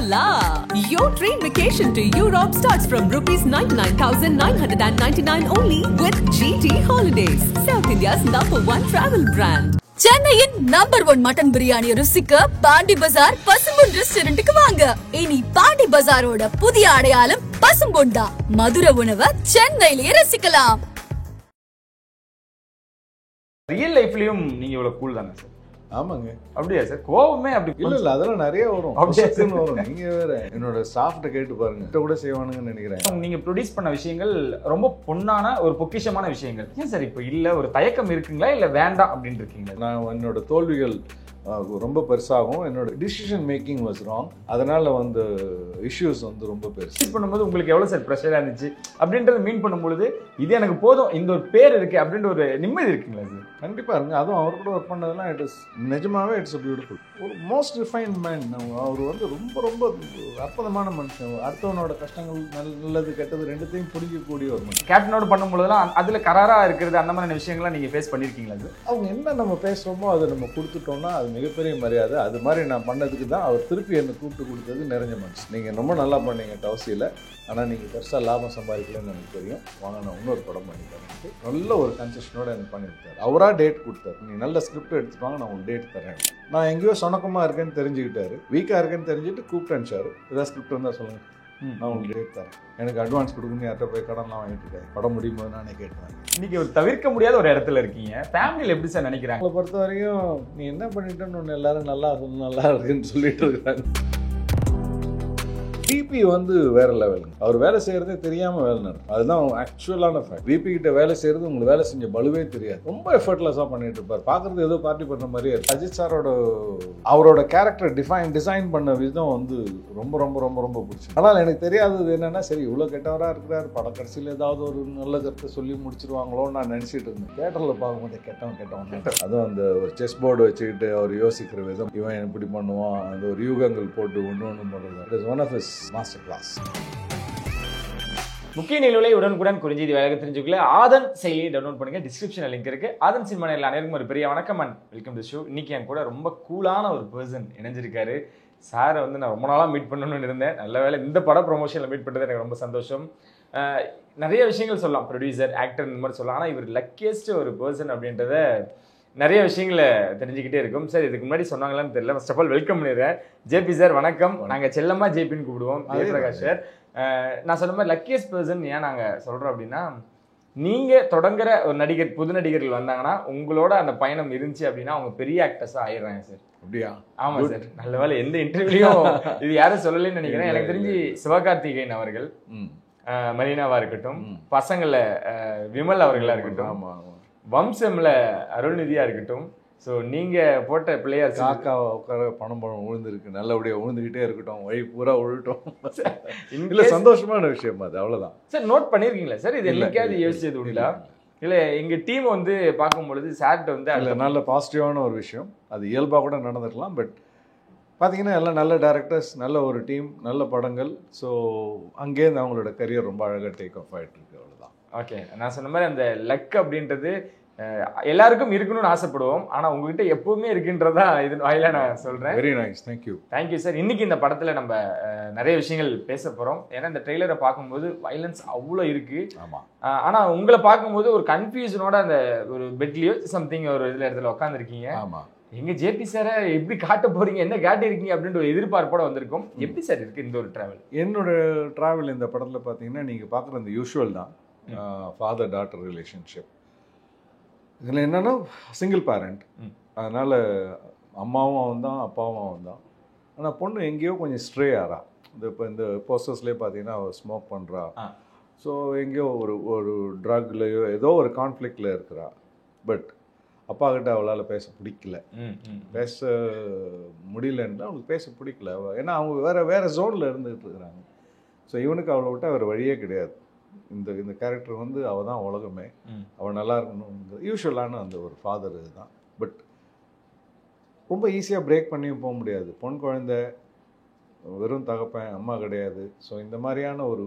la! Your train vacation to Europe starts from rupees 99,999 only with GT Holidays, South India's #1 travel brand. சென்னையின் number 1 mutton biryani ருசிக்க பாண்டி பஜார் பசும்பொன் ரெஸ்டாரண்ட்டுக்கு வாங்க. இனி பாண்டி பஜாரோட புதிய அடையாளம் பசும்பொண்டா. மதுர உணவை சென்னையிலேயே ரசிக்கலாம். ரியல் லைஃப்லயும் நீங்க இவ்வளவு கூல் தானே சார்? ஆமாங்க. அப்படியா சார்? கோவமே அப்படி இல்ல அதெல்லாம் நிறைய வரும். வரும். நீங்க வேற என்னோட ஸ்டாஃப்ட்ட கேட்டு பாருங்க, கூட செய்வானுங்கன்னு நினைக்கிறேன். நீங்க ப்ரொடியூஸ் பண்ண விஷயங்கள் ரொம்ப பொன்னான ஒரு பொக்கிஷமான விஷயங்கள். ஏன் சார் இப்ப இல்ல ஒரு தயக்கம் இருக்குங்களா இல்ல வேண்டாம் அப்படின்னு இருக்கீங்களா? நான் என்னோட தோல்விகள் ரொம்ப பெருசாகும். என்னோட டிசிஷன் மேக்கிங் வாஸ் ராங். அதனால வந்து இஷ்யூஸ் வந்து ரொம்ப பெருசு. பண்ணும்போது உங்களுக்கு எவ்வளவு சார் ப்ரெஷரா இருந்துச்சு அப்படின்றத மீன் பண்ணும்பொழுது இது எனக்கு போதும், இந்த ஒரு பேர் இருக்கு அப்படின்ற ஒரு நிம்மதி இருக்குங்களா சார்? கண்டிப்பா இருங்க. அதுவும் அவர் கூட ஒர்க் பண்ணதெல்லாம் இட் இஸ் நிஜமாவே இட்ஸ் பியூட்டிஃபுல். ஒரு மோஸ்ட் ரிஃபைன்ட் மேன். அவர் வந்து ரொம்ப ரொம்ப அற்புதமான மனுஷன். அடுத்தவனோட கஷ்டங்கள் நல்லது கெட்டது ரெண்டுத்தையும் புரிஞ்சக்கூடிய ஒரு மனுஷன். கேப்டனோட பண்ணும்போதெல்லாம் அதுல கராரா இருக்கிறது அந்த மாதிரி விஷயங்கள்லாம் நீங்க ஃபேஸ் பண்ணிருக்கீங்களா சார்? அவங்க என்ன நம்ம பேசுறோமோ அதை நம்ம கொடுத்துட்டோம்னா அது மிகப்பெரிய மரியாதை. அது மாதிரி நான் பண்ணதுக்கு தான் அவர் திருப்பி என்னை கூப்பிட்டு கொடுத்தது நிறைஞ்ச மனசு. நீங்கள் ரொம்ப நல்லா பண்ணீங்க டவுசியில், ஆனால் நீங்கள் பெருசாக லாபம் சம்பாதிக்கலன்னு எனக்கு தெரியும், வாங்க நான் இன்னொரு படம் பண்ணித்தரேன். நல்ல ஒரு கன்செஷனோட எனக்கு பண்ணிவிட்டார். அவராக டேட் கொடுத்தாரு. நீங்கள் நல்ல ஸ்கிரிப்ட் எடுத்துப்பாங்க, நான் உங்களுக்கு டேட் தரேன். நான் எங்கேயோ சொணக்கமாக இருக்கேன்னு தெரிஞ்சுக்கிட்டாரு, வீக்காக இருக்கேன்னு தெரிஞ்சுட்டு கூப்பிட்டேன்ச்சாரு. ஏதாவது ஸ்கிரிப்ட் இருந்தால் சொல்லுங்கள், நான் உங்களுக்கு டேட் தரேன். எனக்கு அட்வான்ஸ் கொடுக்கணும், யார்கிட்ட போய் கடன்லாம் வாங்கிட்டு இருக்கேன். படம் முடியும் போது நானே கேட்டுவாங்க. இன்னைக்கு ஒரு தவிர்க்க முடியாத ஒரு இடத்துல இருக்கீங்க. ஃபேமிலியில் எப்படி சார் நினைக்கிறாங்க? உங்களை பொறுத்த வரைக்கும் நீ என்ன பண்ணிட்டேன்னு ஒன்று எல்லாரும் நல்லா இருக்குன்னு சொல்லிட்டு இருக்கிறாங்க. டிபி வந்து வேற லெவலுங்க. அவர் வேலை செய்யறதே தெரியாம வேலை நடக்கும். அதுதான் ஆக்சுவலான ஃபேக்ட். விபி கிட்ட வேலை செய்யறது உங்களுக்கு வேலை செஞ்ச பலுவே தெரியாது. ரொம்ப எஃபர்ட்லெஸ்ஸா பண்ணிட்டு இருப்பார். பாக்குறது ஏதோ பார்ட்டி பண்ண மாதிரியே இருக்கு. அஜித் சாரோட அவரோட கேரக்டர் டிசைன் பண்ண விதம் வந்து ரொம்ப ரொம்ப ரொம்ப ரொம்ப பிடிச்சி. ஆனால் எனக்கு தெரியாதது என்னன்னா, சரி இவ்வளவு கெட்டவரா இருக்கிறார், படம் கடைசியில் ஏதாவது ஒரு நல்ல கருத்தை சொல்லி முடிச்சிருவாங்களோன்னு நான் நினைச்சிட்டு இருந்தேன். தியேட்டர்ல பார்க்கும்போது கெட்டவன் அதுவும் அந்த ஒரு செஸ் போர்டு வச்சுக்கிட்டு அவர் யோசிக்கிற விதம், இவன் இப்படி பண்ணுவான், அந்த ஒரு யூகங்கள் போட்டு ஒன்று பண்ணுறது. It is one of his master class. முக்கிய நிகழ்வுகளை உடனுக்குடன் குறிஞ்சி வேலைக்கு தெரிஞ்சுக்கல ஆதன் செயலியை டவுன்லோட் பண்ணுங்க. டிஸ்கிரிப்ஷன்ல லிங்க் இருக்கு. ஆதன் சினிமா நேயர்கள் அனைவருக்கும் ஒரு பெரிய வணக்கம் அண்ட் வெல்கம் டு ஷோ. இன்னைக்கு என் கூட ரொம்ப கூலான ஒரு பர்சன் இணைஞ்சிருக்காரு. சாரை வந்து நான் ரொம்ப நாளாக மீட் பண்ணணும்னு இருந்தேன். நல்ல வேலை இந்த பட ப்ரொமோஷனில் மீட் பண்ணுறது எனக்கு ரொம்ப சந்தோஷம். நிறைய விஷயங்கள் சொல்லலாம், ப்ரொடியூசர் ஆக்டர் இந்த மாதிரி சொல்லலாம். ஆனால் இவர் லக்கியஸ்ட் ஒரு பர்சன் அப்படின்றத நிறைய விஷயங்களை தெரிஞ்சுக்கிட்டே இருக்கும். சார் இதுக்கு முன்னாடி சொன்னாங்களான்னு தெரியல. ஃபர்ஸ்ட் ஆஃப் ஆல் வெல்கம் பண்ணிடுறேன். ஜேபி சார் வணக்கம். நாங்கள் செல்லம்மா ஜேபின்னு கூப்பிடுவோம். ஜெயபிரகாஷ் சார். நான் சொன்ன மாதிரி லக்கியஸ்ட் பர்சன் ஏன் நாங்கள் சொல்கிறோம் அப்படின்னா, நீங்கள் தொடங்குற ஒரு நடிகர், புது நடிகர்கள் வந்தாங்கன்னா உங்களோட அந்த பயணம் இருந்துச்சு அப்படின்னா அவங்க பெரிய ஆக்டர்ஸாக ஆயிடுறாங்க சார். அப்படியா? ஆமாம் சார். நல்ல வேலை எந்த இன்டர்வியூலையும் இது யாரும் சொல்லலைன்னு நினைக்கிறேன். எனக்கு தெரிஞ்சு சிவகார்த்திகேயன் அவர்கள், மரீனாவா இருக்கட்டும், பசங்களை விமல் அவர்களா இருக்கட்டும், வம்சம்ல அருள்நிதியா இருக்கட்டும், ஸோ நீங்க போட்ட பிளேயர் காக்கா உட்கார பணம் விழுந்திருக்கு, நல்லபடியாக விழுந்துகிட்டே இருக்கட்டும், வழி பூரா விழுட்டும். இல்லை சந்தோஷமான விஷயம் அது, அவ்வளோதான். சார் நோட் பண்ணியிருக்கீங்களா சார்? இது என்னைக்காவது யோசிச்சது உண்டா? இல்லை எங்கள் டீம் வந்து பார்க்கும்பொழுது சார்ட்ட வந்து அதில் நல்ல பாசிட்டிவான ஒரு விஷயம், அது இயல்பாக கூட நடந்துக்கலாம். பட் பார்த்தீங்கன்னா எல்லாம் நல்ல டேரக்டர்ஸ், நல்ல ஒரு டீம், நல்ல படங்கள். ஸோ அங்கேருந்து அவங்களோட கரியர் ரொம்ப அழகாக டேக் ஆஃப் ஆகிட்டு இருக்கு, அவ்வளோதான். ஓகே, நான் சொன்ன மாதிரி அந்த லக் அப்படின்றது எல்லாருக்கும் இருக்கணும்னு ஆசைப்படுவோம். ஆனால் உங்ககிட்ட எப்பவுமே இருக்குன்றதா இது வாயில நான் சொல்கிறேன். Very nice, thank you. Thank you sir. இன்னைக்கு இந்த படத்தில் நம்ம நிறைய விஷயங்கள் பேச போகிறோம். ஏன்னா இந்த ட்ரெய்லரை பார்க்கும்போது வயலன்ஸ் அவ்வளோ இருக்கு. ஆமாம். ஆனால் உங்களை பார்க்கும்போது ஒரு கன்ஃபியூஷனோட அந்த ஒரு பெட்லேயோ சம்திங் ஒரு இதில் இடத்துல உட்காந்துருக்கீங்க. ஆமாம். எங்க ஜேபி சாரை எப்படி காட்ட போறீங்க, என்ன காட்டிருக்கீங்க அப்படின்ற ஒரு எதிர்பார்ப்போட வந்திருக்கும். எப்படி சார் இருக்கு இந்த ஒரு டிராவல்? என்னோட டிராவல் இந்த படத்தில் பார்த்தீங்கன்னா நீங்கள் பார்க்குற அந்த யூஷுவல் தான், ஃபாதர் டாட்டர் ரிலேஷன்ஷிப். இதில் என்னன்னா சிங்கிள் பேரண்ட், அதனால் அம்மாவும் அவன் தான், அப்பாவும் அவன் தான். ஆனால் பொண்ணு எங்கேயோ கொஞ்சம் ஸ்ட்ரே ஆறா. இப்போ இந்த போஸ்டர்ஸ்லேயே பார்த்தீங்கன்னா அவள் ஸ்மோக் பண்ணுறா. ஸோ எங்கேயோ ஒரு ட்ரக்லையோ ஏதோ ஒரு கான்ஃப்ளிக்டில் இருக்கிறா. பட் அப்பா கிட்ட அவளால் பேச பிடிக்கல, பேச முடியலன்னு அவளுக்கு பேச பிடிக்கல. ஏன்னா அவங்க வேறு ஜோனில் இருந்துகிட்டு இருக்கிறாங்க. ஸோ இவனுக்கு அவளை விட்டு அவர் வழியே கிடையாது. இந்த கேரக்டர் வந்து அவள் தான் உலகமே, அவள் நல்லா இருக்கணும், யூஷுவலான அந்த ஒரு ஃபாதர் இதுதான். பட் ரொம்ப ஈஸியாக பிரேக் பண்ணியும் போக முடியாது. பொன் குழந்தை, வெறும் தகப்பன், அம்மா கிடையாது. ஸோ இந்த மாதிரியான ஒரு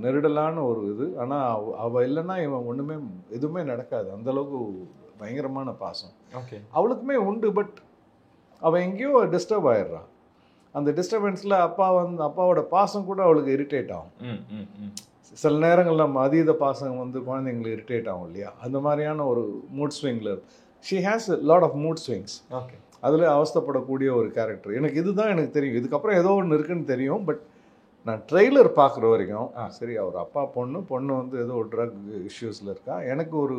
நெருடலான ஒரு இது. ஆனால் அவள் இல்லைன்னா இவன் ஒன்றுமே எதுவுமே நடக்காது. அந்தளவுக்கு பயங்கரமான பாசம் அவளுக்குமே உண்டு. பட் அவள் எங்கேயோ டிஸ்டர்ப் ஆயிடுறான். அந்த டிஸ்டர்பன்ஸில் அப்பாவோட பாசம் கூட அவளுக்கு இரிட்டேட் ஆகும். சில நேரங்கள் நம்ம அதீத பாசம் வந்து குழந்தைங்களுக்கு இரிட்டேட் ஆகும் இல்லையா, அந்த மாதிரியான ஒரு மூட் ஸ்விங்கில் she has lot of mood swings. Okay, அதில் அவஸ்தப்படக்கூடிய ஒரு கேரக்டர். எனக்கு தெரியும், இதுக்கப்புறம் ஏதோ ஒன்று இருக்குன்னு தெரியும். பட் நான் ட்ரெய்லர் பார்க்குற வரைக்கும் சரி, அவர் அப்பா பொண்ணு வந்து ஏதோ ஒரு ட்ரக் இஷ்யூஸில் இருக்கா, எனக்கு ஒரு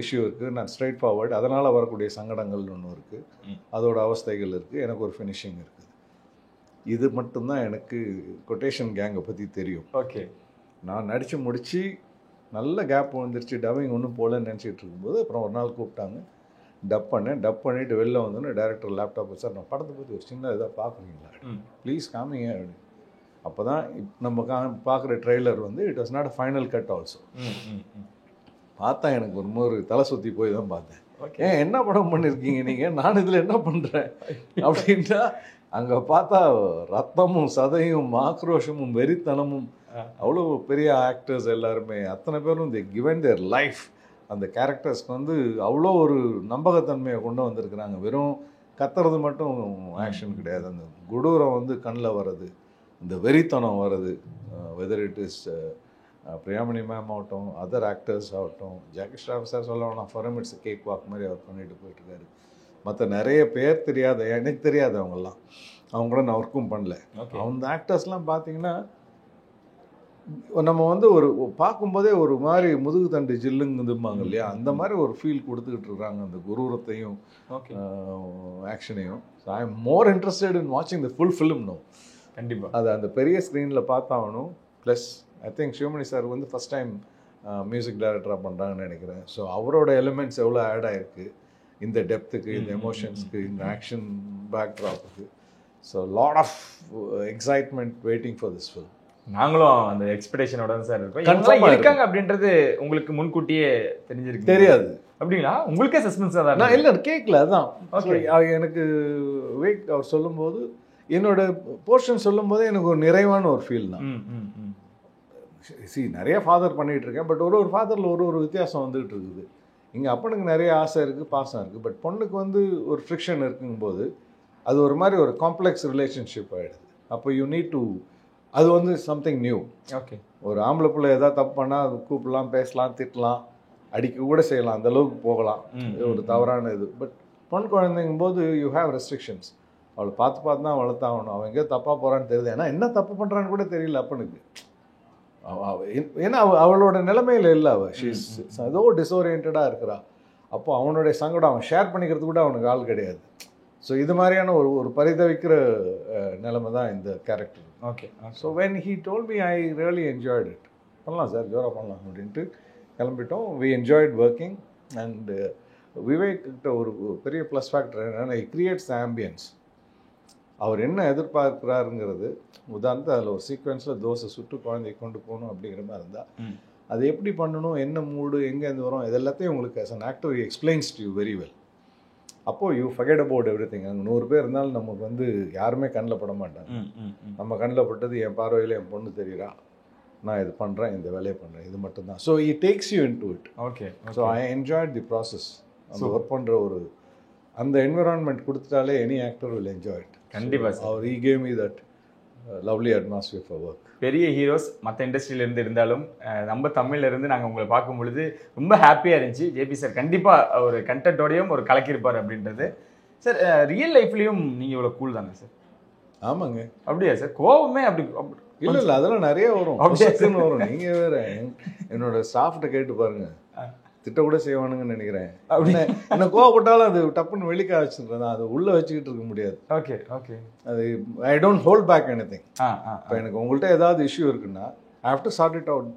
இஷ்யூ இருக்குது, நான் ஸ்ட்ரைட் ஃபார்வர்டு, அதனால் வரக்கூடிய சங்கடங்கள் ஒன்று இருக்குது, அதோட அவஸ்தைகள் இருக்குது, எனக்கு ஒரு ஃபினிஷிங் இருக்குது. இது மட்டும்தான் எனக்கு கொட்டேஷன் கேங்கை பற்றி தெரியும். ஓகே, நான் நடித்து முடித்து நல்ல கேப் வந்துருச்சு, டப்பிங் ஒன்றும் போகலன்னு நினச்சிட்டு இருக்கும்போது அப்புறம் ஒரு நாள் கூப்பிட்டாங்க, டப் பண்ணிவிட்டு வெளில வந்தோன்னே டேரக்டர் லேப்டாப் வச்சு, நான் படத்தை பற்றி ஒரு சின்ன இதாக பார்க்குறீங்களா, ப்ளீஸ் காமிங்க அப்படின்னு. அப்போ தான் நம்ம பார்க்குற ட்ரெய்லர் வந்து it was not a final cut also. பார்த்தா எனக்கு ஒரு தலை சுற்றி போய் தான் பார்த்தேன். ஏன் என்ன படம் பண்ணியிருக்கீங்க நீங்கள், நான் இதில் என்ன பண்ணுறேன் அப்படின்ட்டா அங்கே பார்த்தா ரத்தமும் சதையும் ஆக்ரோஷமும் வெறித்தனமும், அவ்வளோ பெரிய ஆக்டர்ஸ் எல்லாருமே, அத்தனை பேரும் தி கிவன் தேர் லைஃப். அந்த கேரக்டர்ஸ்க்கு வந்து அவ்வளோ ஒரு நம்பகத்தன்மையை கொண்டு வந்திருக்கிறாங்க. வெறும் கத்துறது மட்டும் ஆக்ஷன் கிடையாது, அந்த கொடூரம் வந்து கண்ணில் வர்றது, இந்த வெறித்தனம் வர்றது, whether it is Priyamani ma'am ஆகட்டும், அதர் ஆக்டர்ஸ் ஆகட்டும், ஜாக்கி ஷ்ராஃப் சார் சொல்ல வேணாம், for him it's cake walk மாதிரி அவர் பண்ணிட்டு போயிட்டுருக்காரு. மற்ற நிறைய பேர் தெரியாத, எனக்கு தெரியாது அவங்கெல்லாம், அவங்க கூட நான் ஒர்க்கும் பண்ணல. அந்த ஆக்டர்ஸ்லாம் பார்த்தீங்கன்னா நம்ம வந்து ஒரு பார்க்கும்போதே ஒரு மாதிரி முதுகு தண்டு ஜில்லுங்குதும்பாங்க இல்லையா, அந்த மாதிரி ஒரு ஃபீல் கொடுத்துக்கிட்டு இருக்காங்க, அந்த குரூரத்தையும் ஆக்ஷனையும். So I am more interested in வாட்சிங் த ஃபுல் ஃபிலிம் நோ. கண்டிப்பாக அது அந்த பெரிய ஸ்க்ரீனில் பார்த்தாகணும். Plus I think Sivamani sir வந்து ஃபஸ்ட் டைம் மியூசிக் டைரக்டராக பண்ணுறாங்கன்னு நினைக்கிறேன். ஸோ அவரோட எலிமெண்ட்ஸ் எவ்வளோ ஆட் ஆகிருக்கு இந்த டெப்த்துக்கு, இந்த எமோஷன்ஸ்க்கு, இந்த ஆக்ஷன் பேக்ட்ராப்புக்கு. So lot of excitement waiting for this film. நாங்களும் அந்த எக்ஸ்பெக்டேஷனோட தான் சார் இருக்கோம். இருக்காங்க அப்படின்றது உங்களுக்கு முன்கூட்டியே தெரிஞ்சிருக்கு? தெரியாது. அப்படிங்களா? உங்களுக்கே சஸ்பென்ஸாக தான்? நான் இல்லை கேட்கல, அதுதான் எனக்கு வெயிட் அவர் சொல்லும்போது, என்னோட போர்ஷன் சொல்லும் போதே எனக்கு ஒரு நிறைவான ஒரு ஃபீல் தான். நிறைய ஃபாதர் பண்ணிகிட்டு இருக்கேன், பட் ஒரு ஃபாதரில் ஒரு வித்தியாசம் வந்துகிட்டு இருக்குது. இங்கே அப்பனுக்கு நிறைய ஆசை இருக்குது, பாசம் இருக்குது, பட் பொண்ணுக்கு வந்து ஒரு ஃப்ரிக்ஷன் இருக்குங்கும்போது அது ஒரு மாதிரி ஒரு காம்ப்ளெக்ஸ் ரிலேஷன்ஷிப் ஆகிடுது. அப்போ யூ நீட் டு, அது வந்து சம்திங் நியூ. ஓகே, ஒரு ஆம்பளை பிள்ளை எதாவது தப்பு பண்ணால் அது கூப்பிடலாம், பேசலாம், திட்டலாம், அடிக்க கூட செய்யலாம், அந்த அளவுக்கு போகலாம், ஒரு தவறான இது. பட் பொன் குழந்தைங்கும் போது யூ ஹேவ் ரெஸ்ட்ரிக்ஷன்ஸ். அவளை பார்த்து தான் வளர்த்தாகணும். அவன் எங்கேயோ தப்பாக போகிறான்னு தெரியுது, ஏன்னா என்ன தப்பு பண்ணுறான்னு கூட தெரியல அப்பனுக்கு. ஏன்னா அவளோட நிலைமையில் இல்லை, அவள் ஷீஸ் ஏதோ டிஸ்ஓரியன்டாக இருக்கிறா. அப்போ அவனுடைய சங்கடம் அவன் ஷேர் பண்ணிக்கிறது கூட அவனுக்கு ஆள் கிடையாது. ஸோ இது மாதிரியான ஒரு பரிதவிக்கிற நிலைமை தான் இந்த character. Okay, so when he told me I really enjoyed it. பண்ணலாம் சார், ஜோராக பண்ணலாம் அப்படின்ட்டு கிளம்பிட்டோம். We enjoyed working. And Vivek கிட்ட ஒரு பெரிய ப்ளஸ் ஃபேக்டர் என்னென்னா, இட் கிரியேட்ஸ் ஆம்பியன்ஸ். அவர் என்ன எதிர்பார்க்குறாருங்கிறது, உதாரணத்தை அதில் ஒரு சீக்வன்ஸில் தோசை சுட்டு குழந்தைய கொண்டு போகணும் அப்படிங்கிற மாதிரி இருந்தால், அது எப்படி பண்ணணும், என்ன மூடு, எங்கேருந்து வரும், இது எல்லாத்தையும் உங்களுக்கு as an actor he explains to you very well. அப்போது யூ forget about everything. அங்கே 100 பேர் இருந்தாலும் நமக்கு வந்து யாருமே கண்ணில் பட மாட்டாங்க. நம்ம கண்ணில் பட்டது என் பார்வையில் என் பொண்ணு தெரியுறா, நான் இது பண்ணுறேன், இந்த வேலையை பண்ணுறேன், இது மட்டும்தான். So he takes you into it. Okay, so I enjoyed the process. அந்த ஒர்க் பண்ணுற ஒரு அந்த என்விரான்மெண்ட் கொடுத்துட்டாலே any actor will enjoy it. கண்டிப்பாக. அவர் he gave me that lovely atmosphere for work. பெரிய ஹீரோஸ் மற்ற இண்டஸ்ட்ரியிலேருந்து இருந்தாலும் நம்ம தமிழ்லேருந்து நாங்கள் உங்களை பார்க்கும் பொழுது ரொம்ப ஹாப்பியாக இருந்துச்சு. ஜேபி சார் கண்டிப்பாக ஒரு கண்டென்ட்டோடையும் ஒரு கலக்கியிருப்பார் அப்படின்றது. சார் ரியல் லைஃப்லேயும் நீங்கள் இவ்வளோ கூல் தானே சார்? ஆமாங்க. அப்படியா சார்? கோவமே அப்படி இல்லை அதெல்லாம் நிறைய வரும், அப்படியே வரும். நீங்கள் வேறு என்னோட ஸ்டாஃப்கிட்ட கேட்டு பாருங்கள், திட்ட கூட செய்வானுங்கன்னு நினைக்கிறேன். என்ன கோவப்பட்டாலும் அது டப்புன்னு வெளிக்க வச்சுருக்கேன், அது உள்ளே வச்சுக்கிட்டு இருக்க முடியாது. Okay okay. அது I don't hold back anything. இப்போ எனக்கு உங்கள்கிட்ட ஏதாவது இஷ்யூ இருக்குன்னா I have to sort it out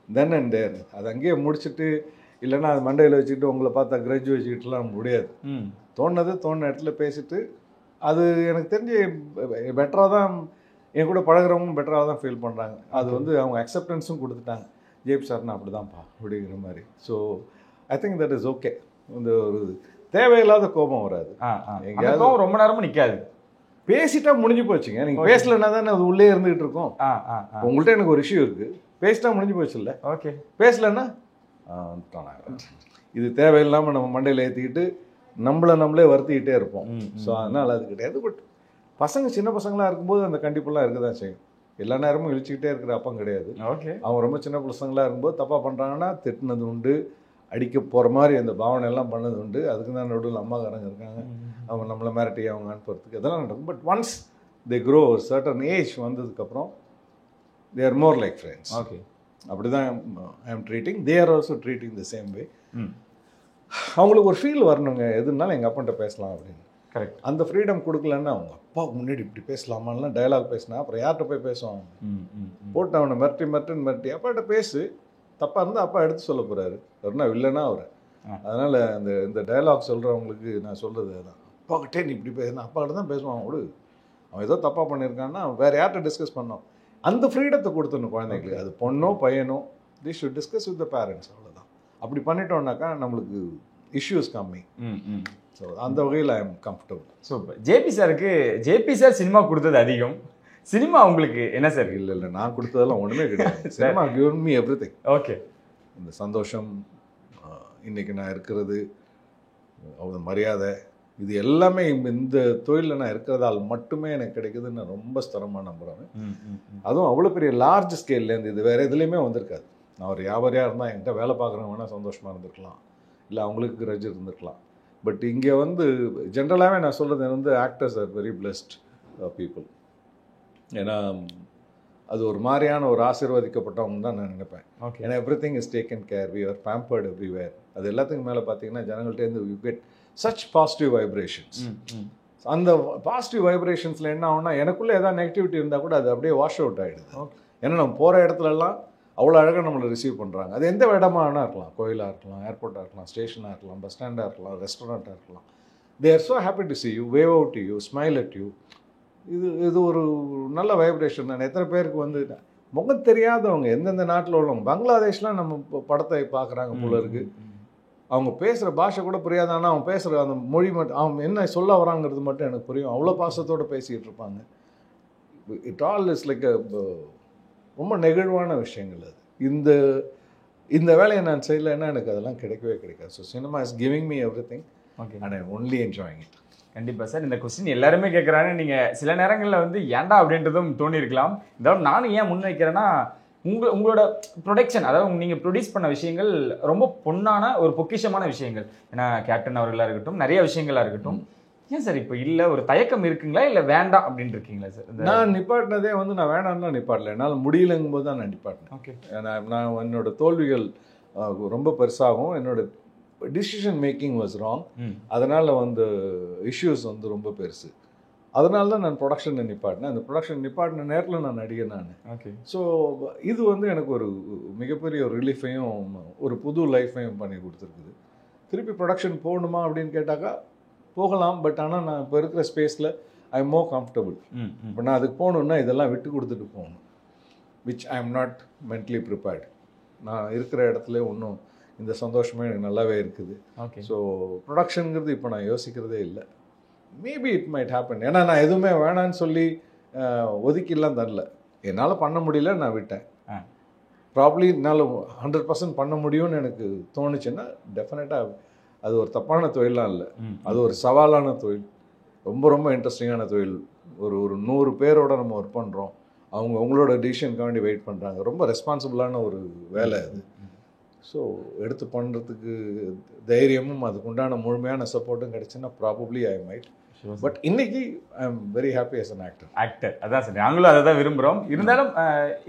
then and there. அது அங்கேயே முடிச்சுட்டு, இல்லைன்னா அது மண்டையில் வச்சுக்கிட்டு உங்களை பார்த்தா கிரட்ஜ் வச்சுக்கிட்டுலாம் முடியாது. தோணுன இடத்துல பேசிட்டு, அது எனக்கு தெரிஞ்சு பெட்டராக தான், என் கூட பழகிறவங்க பெட்டராக தான் ஃபீல் பண்ணுறாங்க. அது வந்து அவங்க அக்செப்டன்ஸும் கொடுத்துட்டாங்க. ஜேபி சார்னா அப்படி தான்ப்பா அப்படிங்கிற மாதிரி. So I think that is okay. இந்த ஒரு தேவையில்லாத கோபம் வராது. எங்கேயாவது ரொம்ப நேரமும் நிற்காது. பேசிட்டா முடிஞ்சு போச்சுங்க. நீங்கள் பேசலைன்னா தானே அது உள்ளே இருந்துகிட்டு இருக்கோம். உங்கள்கிட்ட எனக்கு ஒரு இஷ்யூ இருக்குது, பேசிட்டா முடிஞ்சு போச்சு இல்லை? ஓகே. பேசலைன்னா இது தேவையில்லாமல் நம்ம மண்டையில் ஏற்றிக்கிட்டு நம்மளே வருத்திக்கிட்டே இருப்போம். ஸோ அதனால் அது கிடையாது. பட் பசங்க சின்ன பசங்களாக இருக்கும்போது அந்த கண்டிப்பெல்லாம் இருக்க தான் செய்யும். எல்லா நேரமும் இழிச்சிக்கிட்டே இருக்கிற அப்பம் கிடையாது. ஓகே. அவங்க ரொம்ப சின்ன பசங்களாக இருக்கும்போது தப்பாக பண்ணுறாங்கன்னா திட்டினது உண்டு, அடிக்க போகிற மாதிரி அந்த பாவனை எல்லாம் பண்ணது உண்டு. அதுக்கு தான் நடுவில் அம்மாக்காரங்க இருக்காங்க, அவங்க நம்மளை மிரட்டி அவங்க அனுப்புறதுக்கு இதெல்லாம் நடக்கும். பட் ஒன்ஸ் தே க்ரோ ஒரு சர்டன் ஏஜ் வந்ததுக்கப்புறம் they are more like friends. Okay. அப்படி தான் I am treating, they are also treating the same way. அவங்களுக்கு ஒரு ஃபீல் வரணுங்க, எதுனாலும் எங்கள் அப்பான்ட்ட பேசலாம் அப்படின்னு. கரெக்ட். அந்த ஃப்ரீடம் கொடுக்கலன்னா அவங்க அப்பா முன்னாடி இப்படி பேசலாமான்லாம் டயலாக் பேசினா அப்புறம் யார்கிட்ட போய் பேசுவாங்க? போட்டு அவனை மிரட்டி அப்பாட்ட பேசு, தப்பாக இருந்தால் அப்பா எடுத்து சொல்ல போகிறாரு, வரனா இல்லைன்னா அவர். அதனால் இந்த டயலாக் சொல்கிறவங்களுக்கு நான் சொல்கிறது தான், அப்பாக்கிட்டே நீ இப்படி பேசுனா அப்பா கிட்ட தான் பேசுவான். விடு, அவன் ஏதோ தப்பாக பண்ணியிருக்கான்னா வேறு யார்கிட்ட டிஸ்கஸ் பண்ணோம். அந்த ஃப்ரீடத்தை கொடுத்துடணும் குழந்தைங்களுக்கு. அது பொண்ணோ பையனோ, they should discuss with the parents, அவ்வளோதான். அப்படி பண்ணிட்டோம்னாக்கா நம்மளுக்கு இஷ்யூஸ் கம்மி. ஸோ அந்த வகையில் I am comfortable. Super. JP sir cinema கொடுத்தது அதிகம், சினிமா உங்களுக்கு என்ன சார்? இல்லை நான் கொடுத்ததெல்லாம் ஒன்றுமே கிடையாது. Cinema given me everything. Okay. இந்த சந்தோஷம், இன்றைக்கி நான் இருக்கிறது, அவ்வளோ மரியாதை, இது எல்லாமே இந்த தொழிலில் நான் இருக்கிறதால் மட்டுமே எனக்கு கிடைக்குதுன்னு நான் ரொம்ப ஸ்திரமாக நம்புகிறேன். அதுவும் அவ்வளோ பெரிய லார்ஜ் ஸ்கேல்லேருந்து இது வேறு எதுலேயுமே வந்திருக்காது. நான் ஒரு வியாபாரியாக இருந்தால் என்கிட்ட வேலை பார்க்குறவங்க வேணால் சந்தோஷமாக இருந்திருக்கலாம், இல்லை அவங்களுக்கு கிரட்ஜ் இருந்திருக்கலாம். பட் இங்கே ஜென்ரலாகவே நான் சொல்கிறது actors are very blessed people. ஏன்னா அது ஒரு மாதிரியான ஒரு ஆசீர்வதிக்கப்பட்டவங்க தான் நான் நினைப்பேன். ஏன்னா everything is taken care, we are pampered everywhere. அது எல்லாத்துக்கும் மேலே பார்த்தீங்கன்னா ஜனங்கள்டேருந்து you get such positive vibrations. அந்த பாசிட்டிவ் வைப்ரேஷன்ஸில் என்ன ஆகும்னா எனக்குள்ளே ஏதாவது நெகட்டிவிட்டி இருந்தால் கூட அது அப்படியே வாஷ் அவுட் ஆகிடுது. ஏன்னா நம்ம போகிற இடத்துலலாம் அவ்வளோ அழகாக நம்மளை ரிசீவ் பண்ணுறாங்க. அது எந்த இடமா வேணா இருக்கலாம், கோயிலாக இருக்கலாம், ஏர்போர்ட்டாக இருக்கலாம், ஸ்டேஷனாக இருக்கலாம், பஸ் ஸ்டாண்டாக இருக்கலாம், ரெஸ்டாரண்ட்டாக இருக்கலாம். They are so happy to C you, wave out to you, smile at you. இது ஒரு நல்ல வைப்ரேஷன். நான் எத்தனை பேருக்கு முகம் தெரியாதவங்க எந்தெந்த நாட்டில் உள்ளவங்க, பங்களாதேஷ்லாம் நம்ம படத்தை பார்க்குறாங்க போல இருக்குது. அவங்க பேசுகிற பாஷை கூட புரியாது, ஆனால் அவங்க பேசுகிற அந்த மொழி மட்டும், அவங்க என்ன சொல்ல வராங்கிறது மட்டும் எனக்கு புரியும். அவ்வளோ பாசத்தோடு பேசிகிட்டு இருப்பாங்க. இட் ஆல் இஸ் லைக் ரொம்ப நெகிழ்வான விஷயங்கள். அது இந்த வேலையை நான் செய்யலைன்னா எனக்கு அதெல்லாம் கிடைக்கவே கிடைக்காது. So cinema is giving me everything and I only enjoying it. கண்டிப்பாக சார். இந்த கொஸ்டின் எல்லாருமே கேட்குறாங்க. நீங்கள் சில நேரங்களில் ஏன்டா அப்படின்றதும் தோணியிருக்கலாம். இதாவது நானும் ஏன் முன்வைக்கிறேன்னா, உங்களோட ப்ரொடக்ஷன், அதாவது நீங்கள் ப்ரொடியூஸ் பண்ண விஷயங்கள் ரொம்ப பொன்னான ஒரு பொக்கிஷமான விஷயங்கள். ஏன்னா கேப்டன் அவர்களாக இருக்கட்டும், நிறைய விஷயங்களாக இருக்கட்டும். ஏன் சார் இப்போ இல்லை, ஒரு தயக்கம் இருக்குங்களா, இல்லை வேண்டாம் அப்படின்னு இருக்கீங்களா சார்? நான் நிப்பாட்டினதே நான் வேணாம்னா நிப்பாட்டல, என்னால் முடியலைங்கும் போது தான் நான் நிப்பாட்டினேன். ஓகே. நான் என்னோட தோல்விகள் ரொம்ப பெருசாகும், என்னோட டிசிஷன் மேக்கிங் வாஸ் ராங். அதனால் இஷ்யூஸ் ரொம்ப பெருசு. அதனால தான் நான் ப்ரொடக்ஷனை நிப்பாட்டினேன். அந்த ப்ரொடக்ஷன் நிப்பாட்டின நேரத்தில் நான் நடிகர் நான். ஓகே. ஸோ இது எனக்கு ஒரு மிகப்பெரிய ஒரு ரிலீஃபையும் ஒரு புது லைஃப்பையும் பண்ணி கொடுத்துருக்குது. திருப்பி ப்ரொடக்ஷன் போகணுமா அப்படின்னு கேட்டாக்கா போகலாம். பட் ஆனால் நான் இப்போ இருக்கிற ஸ்பேஸில் ஐ எம் மோர் கம்ஃபர்டபுள். இப்போ நான் அதுக்கு போகணுன்னா இதெல்லாம் விட்டு கொடுத்துட்டு போகணும், which I am not mentally prepared. நான் இருக்கிற இடத்துல இன்னும் இந்த சந்தோஷமே எனக்கு நல்லாவே இருக்குது. ஓகே. ஸோ ப்ரொடக்ஷனுங்கிறது இப்போ நான் யோசிக்கிறதே இல்லை. Maybe it might happen. ஏன்னா நான் எதுவுமே வேணான்னு சொல்லி ஒதுக்கிலாம் தரல. என்னால் பண்ண முடியல, நான் விட்டேன். ப்ராப்ளி என்னால் 100% பண்ண முடியும்னு எனக்கு தோணுச்சுன்னா டெஃபினட்டாக அது ஒரு தப்பான தொழிலாம் இல்லை, அது ஒரு சவாலான தொழில், ரொம்ப ரொம்ப இன்ட்ரெஸ்டிங்கான தொழில். ஒரு 100 பேரோட நம்ம ஒர்க் பண்ணுறோம், அவங்களோட டிசிஷனுக்காண்டி வெயிட் பண்ணுறாங்க. ரொம்ப ரெஸ்பான்சிபிளான ஒரு வேலை அது. ஸோ எடுத்து பண்ணுறதுக்கு தைரியமும் அதுக்குண்டான முழுமையான சப்போர்ட்டும் கிடைச்சுன்னா ப்ராபப்ளி ஐ மைட். பட் இன்னைக்கு I am very happy as an actor. அதான் சார், நாங்களும் அதை தான் விரும்புகிறோம். இருந்தாலும்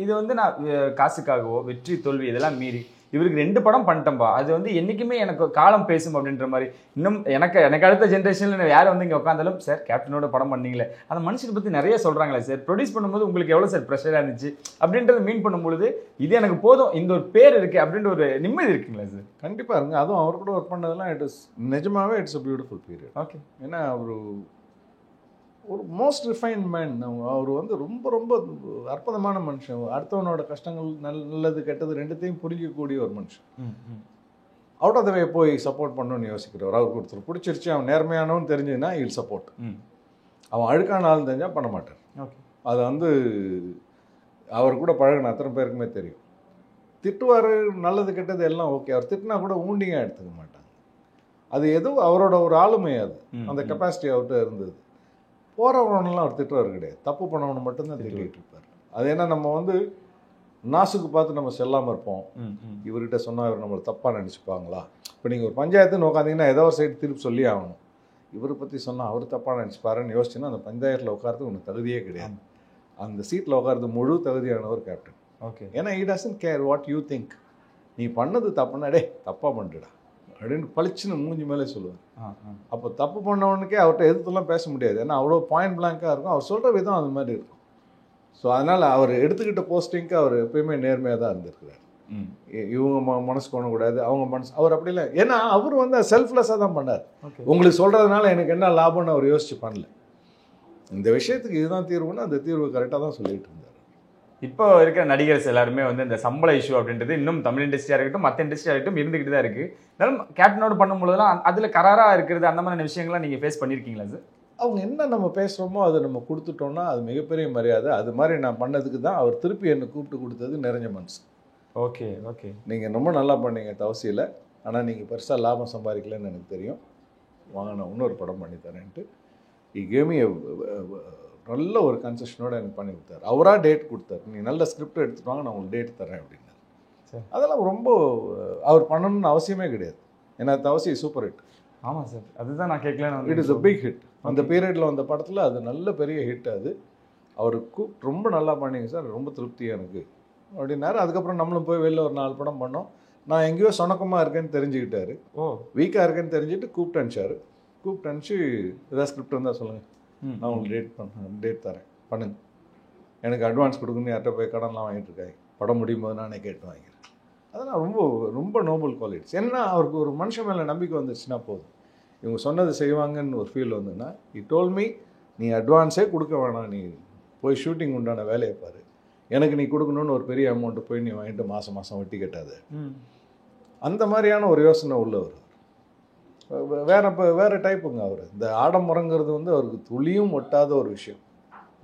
இது நான் காசுக்காகவோ வெற்றி தோல்வி இதெல்லாம் மீறி இவருக்கு 2 படம் பண்ணிட்டேன்பா, அது என்றைக்குமே எனக்கு காலம் பேசும் அப்படின்ற மாதிரி. இன்னும் எனக்கு அடுத்த ஜென்ரேஷனில் யார் இங்கே உட்காந்தாலும் சார் கேப்டனோட படம் பண்ணீங்களே, அந்த மனுஷனை பற்றி நிறைய சொல்கிறாங்களே சார், ப்ரொடியூஸ் பண்ணும்போது உங்களுக்கு எவ்வளோ சார் ப்ரெஷராக இருந்துச்சு அப்படின்றத மீன் பண்ணும்பொழுது இது எனக்கு போதும், இந்த ஒரு பேர் இருக்குது அப்படின்ற ஒரு நிம்மதி இருக்குங்களா சார்? கண்டிப்பாக இருங்க. அதுவும் அவர் கூட ஒர்க் பண்ணதெல்லாம் நிஜமாகவே it's a beautiful period. Okay. ஏன்னா ஒரு மோஸ்ட் ரிஃபைன்ட் மேன். அவர் ரொம்ப ரொம்ப அற்புதமான மனுஷன். அடுத்தவனோட கஷ்டங்கள் நல்லது கெட்டது ரெண்டுத்தையும் புரிஞ்சக்கூடிய ஒரு மனுஷன். அவுட் ஆஃப் த வே போய் சப்போர்ட் பண்ணணும்னு யோசிக்கிறவர். அவருக்கு ஒருத்தர் பிடிச்சிருச்சு, அவன் நேர்மையானவன்னு தெரிஞ்சதுன்னா இல் சப்போர்ட். அவன் அழுக்கான ஆள் தெரிஞ்சால் பண்ண மாட்டார். ஓகே. அது அவர் கூட பழகின அத்தனை பேருக்குமே தெரியும். திட்டுவார், நல்லது கெட்டது எல்லாம் ஓகே. அவர் திட்டினா கூட ஊண்டிங்காக எடுத்துக்க மாட்டாங்க. அது எதுவும் அவரோட ஒரு ஆளுமை, அது அந்த கெப்பாசிட்டி அவர்கிட்ட இருந்தது. போகிறவனெல்லாம் அவர் திட்டுறவர் கிடையாது, தப்பு பண்ணவனை மட்டும்தான் திட்டிகிட்டு இருப்பார். அது ஏன்னா நம்ம வந்து நாசுக்கு பார்த்து நம்ம செல்லாமல் இருப்போம். இவர்கிட்ட சொன்னால் இவர் நம்மளை தப்பாக நினச்சிப்பாங்களா? இப்போ நீங்கள் ஒரு பஞ்சாயத்துன்னு உட்காந்திங்கன்னா ஏதோ ஒரு சைடு திருப்பி சொல்லி ஆகணும். இவரை பற்றி சொன்னால் அவர் தப்பாக நினச்சிப்பாருன்னு யோசிச்சுன்னா அந்த பஞ்சாயத்தில் உட்காரது ஒன்று தகுதியே கிடையாது. அந்த சீட்டில் உட்காரது முழு தகுதியானவர் கேப்டன். ஓகே. ஏன்னா he doesn't care what you think. நீ பண்ணது தப்புன்னா டே தப்பாக பண்ணிடுடா அப்படின்னு பளிச்சுன்னு மூஞ்சி மேலே சொல்லுவார். அப்போ தப்பு பண்ணவனுக்கே அவர்கிட்ட எதிர்த்துலாம் பேச முடியாது. ஏன்னா அவ்வளோ பாயிண்ட் பிளாங்காக இருக்கும். அவர் சொல்கிற விதம் அது மாதிரி இருக்கும். ஸோ அதனால் அவர் எடுத்துக்கிட்ட போஸ்டிங்க்கு அவர் எப்பயுமே நேர்மையாக தான் இருந்திருக்கிறார். இவங்க மனசு போனக்கூடாது, அவங்க மனசு, அவர் அப்படி இல்லை. ஏன்னா அவர் வந்து செல்ஃப்லெஸ்ஸாக தான் பண்ணார். உங்களுக்கு சொல்கிறதுனால எனக்கு என்ன லாபம்னு அவர் யோசிச்சு பண்ணல. இந்த விஷயத்துக்கு இதுதான் தீர்வுன்னு அந்த தீர்வு கரெக்டாக தான் சொல்லிட்டு இருந்தார். இப்போ இருக்கிற நடிகர்ஸ் எல்லாருமே வந்து இந்த சம்பள இஷ்யூ அப்படின்றது இன்னும் தமிழ் இண்டஸ்ட்ரியாக இருக்கட்டும் மற்ற இண்டஸ்ட்ரியாக இருக்கட்டும் இருந்துக்கிட்டு தான் இருக்குது. இருந்தாலும் கேப்டனோடு பண்ணும்போதெல்லாம் அதில் கராராக இருக்கிறது அந்த மாதிரி விஷயங்கள்லாம் நீங்கள் ஃபேஸ் பண்ணியிருக்கீங்களா சார்? அவங்க என்ன நம்ம பேசுகிறோமோ அதை நம்ம கொடுத்துட்டோம்னா அது மிகப்பெரிய மரியாதை. அது மாதிரி நான் பண்ணதுக்கு தான் அவர் திருப்பி என்னை கூப்பிட்டு கொடுத்தது நிறைஞ்ச மனசு. Okay okay. நீங்கள் ரொம்ப நல்லா பண்ணீங்க தவசியில், ஆனால் நீங்கள் பெருசாக லாபம் சம்பாதிக்கலன்னு எனக்கு தெரியும், வாங்க நான் இன்னொரு படம் பண்ணி தரேன்ட்டு கேமி நல்ல ஒரு கன்செஷனோடு எனக்கு பண்ணி கொடுத்தாரு. அவராக டேட் கொடுத்தாரு, நீங்கள் நல்ல ஸ்கிரிப்ட் எடுத்துட்டு வாங்க நான் உங்களுக்கு டேட் தரேன் அப்படின்னாரு. சரி. அதெல்லாம் ரொம்ப அவர் பண்ணணும்னு அவசியமே கிடையாது. ஏன்னா தவசி சூப்பர் ஹிட். ஆமாம் சார், அதுதான் நான் கேட்கல. It is a big hit. அந்த பீரியடில் வந்த படத்தில் அது நல்ல பெரிய ஹிட். அது அவர் ரொம்ப நல்லா பண்ணீங்க சார், ரொம்ப திருப்தியாக எனக்கு அப்படின்னாரு. அதுக்கப்புறம் நம்மளும் போய் வெளில ஒரு 4 படம் பண்ணோம். நான் எங்கேயோ சொணக்கமாக இருக்கேன்னு தெரிஞ்சுக்கிட்டாரு. வீக்காக இருக்கேன்னு தெரிஞ்சுட்டு கூப்பிட்டு அனுப்பிச்சு ஏதாவது ஸ்கிரிப்ட் இருந்தால் சொல்லுங்கள், நான் உங்களுக்கு டேட் தரேன், பண்ணுங்க, எனக்கு அட்வான்ஸ் கொடுக்குன்னு யார்கிட்ட போய் கடன்லாம் வாங்கிட்டு இருக்காங்க, படம் முடியும் போது நானே கேட்டு வாங்கிறேன். அதெல்லாம் ரொம்ப ரொம்ப நோபல் குவாலிட்டிஸ். ஏன்னா அவருக்கு ஒரு மனுஷன் மேலே நம்பிக்கை வந்துருச்சுன்னா போதும், இவங்க சொன்னது செய்வாங்கன்னு ஒரு ஃபீல் வந்துன்னா, he told me நீ அட்வான்ஸே கொடுக்க வேணாம், நீ போய் ஷூட்டிங் உண்டான வேலையை பாரு, எனக்கு நீ கொடுக்கணுன்னு ஒரு பெரிய அமௌண்ட்டு போய் நீ வாங்கிட்டு மாதம் மாதம் வட்டி கட்டாது. அந்த மாதிரியான ஒரு யோசனை உள்ளவர். வேறு டைப்புங்க அவர். இந்த ஆடம்பரங்கிறது வந்து அவருக்கு துளியும் ஒட்டாத ஒரு விஷயம்.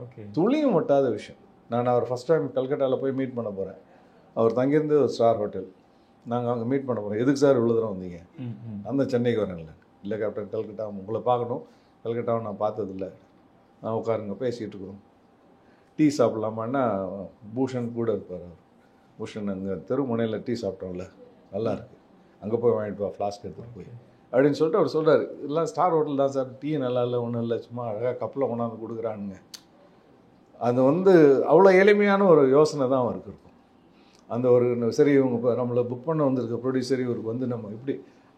ஓகே, துளியும் ஒட்டாத விஷயம். நான் அவர் ஃபஸ்ட் டைம் கல்கட்டாவில் போய் மீட் பண்ண போகிறேன். அவர் தங்கியிருந்து ஒரு ஸ்டார் ஹோட்டல், நாங்கள் அங்கே மீட் பண்ண போகிறோம். எதுக்கு சார் இவ்வளோ தூரம் வந்தீங்க? அந்த சென்னைக்கு வரேன்ல. இல்லை கேப்டன், கல்கட்டா உங்களை பார்க்கணும், கல்கட்டாவை நான் பார்த்ததில்ல, நான் உட்காருங்க பேசிகிட்டு இருக்கிறோம், டீ சாப்பிட்லாமான்னா பூஷன் கூட இருப்பார். அவர் பூஷன் அங்கே தெருமுனையில் டீ சாப்பிட்டோம்ல, நல்லா இருக்குது, அங்கே போய் வாங்கிட்டு வா, ஃப்ளாஸ்க் எடுத்துகிட்டு போய் அப்படின்னு சொல்லிட்டு அவர் சொல்கிறார். இதெல்லாம் ஸ்டார் ஹோட்டல் தான் சார், டீ நல்லா இல்லை, ஒன்றும் இல்லை, சும்மா அழகாக கப்பில் கொண்டாந்து கொடுக்குறானுங்க. அது வந்து அவ்வளோ எளிமையான ஒரு யோசனை தான் அவருக்கு இருக்கும். அந்த ஒரு சரி இவங்க இப்போ நம்மளை புக் பண்ண வந்திருக்க ப்ரொடியூசர் இவருக்கு வந்து நம்ம இப்படி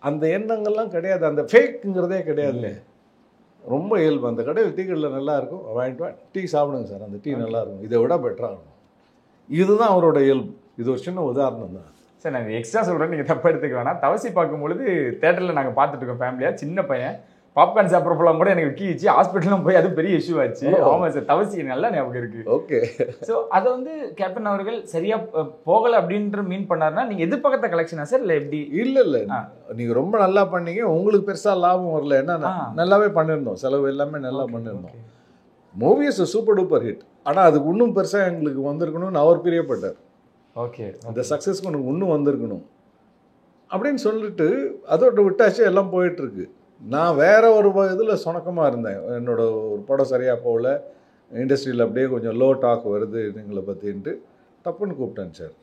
அந்த எண்ணங்கள்லாம் கிடையாது. அந்த ஃபேக்குங்கிறதே கிடையாது. ரொம்ப இயல்பு. அந்த கடையில் டீ கடையில் நல்லா இருக்கும், வாங்கிட்டு வா, டீ சாப்பிடுங்க சார், அந்த டீ நல்லா இருக்கும், இதை விட பெட்டராக இருக்கும். இதுதான் அவரோட இயல்பு. இது ஒரு சின்ன உதாரணம் தான். சார் நான் எக்ஸ்ட்ரா சொல்கிறேன், நீங்கள் தப்பாக எடுத்துக்க வேணாம். தவசி பார்க்கும்பொழுது தேட்டரில் நாங்கள் பார்த்துட்டு இருக்கோம் ஃபேமிலியாக, சின்ன பையன் பாப்கார்ன் சாப்பிட்றப்பெல்லாம் கூட எனக்கு கீச்சு ஹாஸ்பிட்டலும் போய் அது பெரிய இஷ்யூ ஆச்சு. ஆமாம் சார், தவசி நல்லா ஞாபகம் இருக்குது. ஓகே. ஸோ அதை வந்து கேப்டன் அவர்கள் சரியாக போகலை அப்படின்ற மீன் பண்ணாருன்னா நீங்கள் எதிர்பார்த்த கலெக்ஷனா சார் இல்லை எப்படி? இல்லை, நீங்கள் ரொம்ப நல்லா பண்ணீங்க, உங்களுக்கு பெருசாக லாபம் வரல, என்ன நல்லாவே பண்ணியிருந்தோம், செலவு எல்லாமே நல்லா பண்ணியிருந்தோம். Movie is super duper hit. ஆனால் அதுக்கு இன்னும் பெருசாக எங்களுக்கு வந்திருக்கணும்னு அவர் பிரியப்பட்டார். ஓகே, அந்த சக்ஸஸ்க்கு உனக்கு இன்னும் வந்திருக்கணும் அப்படின்னு சொல்லிட்டு அதோட விட்டாச்சு, எல்லாம் போயிட்டுருக்கு. நான் வேற ஒரு இதில் சுணக்கமாக இருந்தேன். என்னோட ஒரு படம் சரியாக போகல, இண்டஸ்ட்ரியில் அப்படியே கொஞ்சம் லோ டாக் வருது எங்களை பற்றின்ட்டு தப்புன்னு கூப்பிட்டேன் சார்.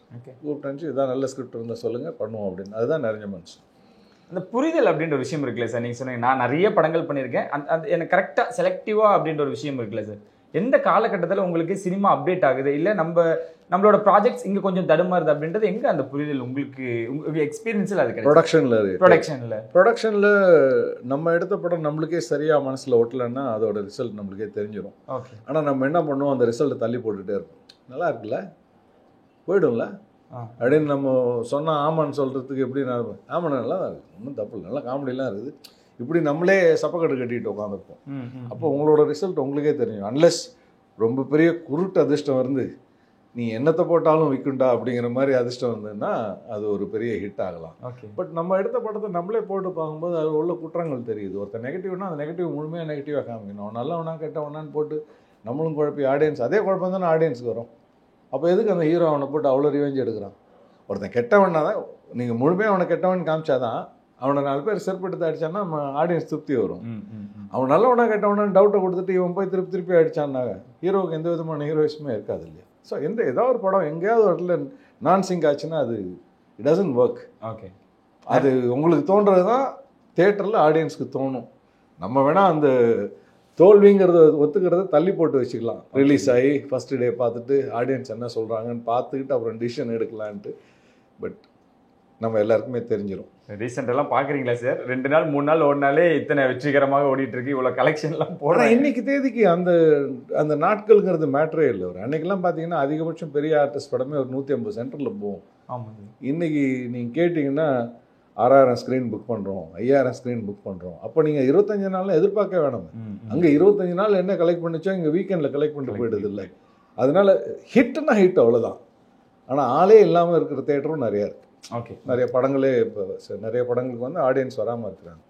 கூப்பிட்டேன்ச்சு, இதான் நல்ல ஸ்கிரிப்ட் இருந்தால் சொல்லுங்கள் பண்ணுவோம் அப்படின்னு. அதுதான் நிறைஞ்ச மனசு. அந்த புரிதல் அப்படின்ற ஒரு விஷயம் இருக்குல்ல சார், நீங்கள் சொன்னீங்க நான் நிறைய படங்கள் பண்ணியிருக்கேன், அந்த எனக்கு கரெக்டாக செலக்டிவாக அப்படின்ற ஒரு விஷயம் இருக்குல்ல சார், எந்த காலகட்டத்தில் உங்களுக்கு சினிமா அப்டேட் ஆகுது இல்லை நம்மளோட ப்ராஜெக்ட்ஸ் இங்கே கொஞ்சம் தடுமாறுது அப்படின்றது எங்கே அந்த புரிதல் உங்களுக்கு எக்ஸ்பீரியன்ஸில் அது கிடைக்கும்? ப்ரொடக்ஷனில் நம்ம எடுத்த படம் நம்மளுக்கே சரியாக மனசில் ஒட்டலைன்னா அதோட ரிசல்ட் நம்மளுக்கே தெரிஞ்சிடும். ஓகே. ஆனால் நம்ம என்ன பண்ணுவோம், அந்த ரிசல்ட்டை தள்ளி போட்டுகிட்டே இருப்போம். நல்லா இருக்குல்ல, போய்டும்ல அப்படின்னு நம்ம சொன்னால் ஆமான்னு சொல்கிறதுக்கு எப்படி நான் இருப்பேன், ஆமாண்ணா நல்லா தான் இருக்குது, ஒன்றும் தப்பு இல்லை, நல்லா காமெடிலாம் இருக்குது, இப்படி நம்மளே சப்பக்கட்டு கட்டிட்டு உட்காந்துருப்போம். அப்போ உங்களோட ரிசல்ட் உங்களுக்கே தெரியும். அன்லெஸ் ரொம்ப பெரிய குருட்டு அதிர்ஷ்டம் வந்து நீ என்னத்தை போட்டாலும் விற்குண்டா அப்படிங்கிற மாதிரி அதிர்ஷ்டம் வந்ததுன்னா அது ஒரு பெரிய ஹிட் ஆகலாம். பட் நம்ம எடுத்த படத்தை நம்மளே போட்டு பார்க்கும்போது அது உள்ள குற்றங்கள் தெரியுது. ஒருத்தர் நெகட்டிவ்னா அந்த நெகட்டிவ் முழுமையாக நெகட்டிவாக காமிக்கணும். அவன் நல்லவனா கெட்டவனான்னு போட்டு நம்மளும் குழப்பி ஆடியன்ஸ் அதே குழப்பம் தானே ஆடியன்ஸுக்கு வரும். அப்போ எதுக்கு அந்த ஹீரோ அவனை போட்டு அவ்வளோ ரிவெஞ்ச் எடுக்கிறான்? ஒருத்தன் கெட்டவனா தான் நீங்கள் முழுமையாக அவனை கெட்டவன் காமிச்சாதான் அவனை 4 பேர் செருப்பெடுத்து அடிச்சான்னா ஆடியன்ஸ் திருப்தி வரும். அவன் நல்லவனா கேட்டவனா டவுட்டை கொடுத்துட்டு இவன் போய் திருப்பி அடிச்சான்னாங்க ஹீரோவுக்கு எந்த விதமான ஹீரோயிஸுமே இருக்காது இல்லையா. ஸோ ஏதாவது ஒரு படம் எங்கேயாவது ஒரு இடத்துல நான் சிங்க் ஆச்சுன்னா அது இட் டசன்ட் ஒர்க். ஓகே, அது உங்களுக்கு தோன்றது தான் தியேட்டரில் ஆடியன்ஸ்க்கு தோணும். நம்ம வேணால் அந்த தோல்விங்கிறத ஒத்துக்கிறத தள்ளி போட்டு வச்சுக்கலாம். ரிலீஸ் ஆகி ஃபஸ்ட்டு டே பார்த்துட்டு ஆடியன்ஸ் என்ன சொல்கிறாங்கன்னு பார்த்துக்கிட்டு அப்புறம் டிசிஷன் எடுக்கலான்ட்டு. பட் நம்ம எல்லாருக்குமே தெரிஞ்சிடும். ரீசெண்டெல்லாம் பார்க்குறீங்களா சார்? 2 நாள் 3 நாள் ஓடினாலே இத்தனை வெற்றிகரமாக ஓடிட்டு இருக்கு, இவ்வளோ கலெக்ஷன்லாம் போடுறேன். இன்னைக்கு தேதிக்கு அந்த நாட்கள்ங்கிறது மேட்டரே இல்லை. ஒரு அன்னைக்கெல்லாம் பார்த்தீங்கன்னா அதிகபட்சம் பெரிய ஆர்டிஸ்ட் படமே ஒரு 150 சென்டரில் போகும். ஆமாம். இன்னைக்கு நீங்கள் கேட்டிங்கன்னா 6000 ஸ்க்ரீன் புக் பண்ணுறோம், 5000 ஸ்க்ரீன் புக் பண்ணுறோம். அப்போ நீங்கள் 25 நாள்லாம் எதிர்பார்க்க வேணாம். அங்கே 25 நாள் என்ன கலெக்ட் பண்ணிச்சோ இங்கே வீக்கெண்டில் கலெக்ட் பண்ணிட்டு போயிடுது இல்லை. அதனால ஹிட்னா ஹிட் அவ்வளோதான். ஆனால் ஆளே இல்லாமல் இருக்கிற தேட்டரும் நிறையா இருக்குது. ஓகே, நிறைய படங்களே இப்போ நிறைய படங்களுக்கு வந்து ஆடியன்ஸ் வராமல் இருக்கிறாங்க.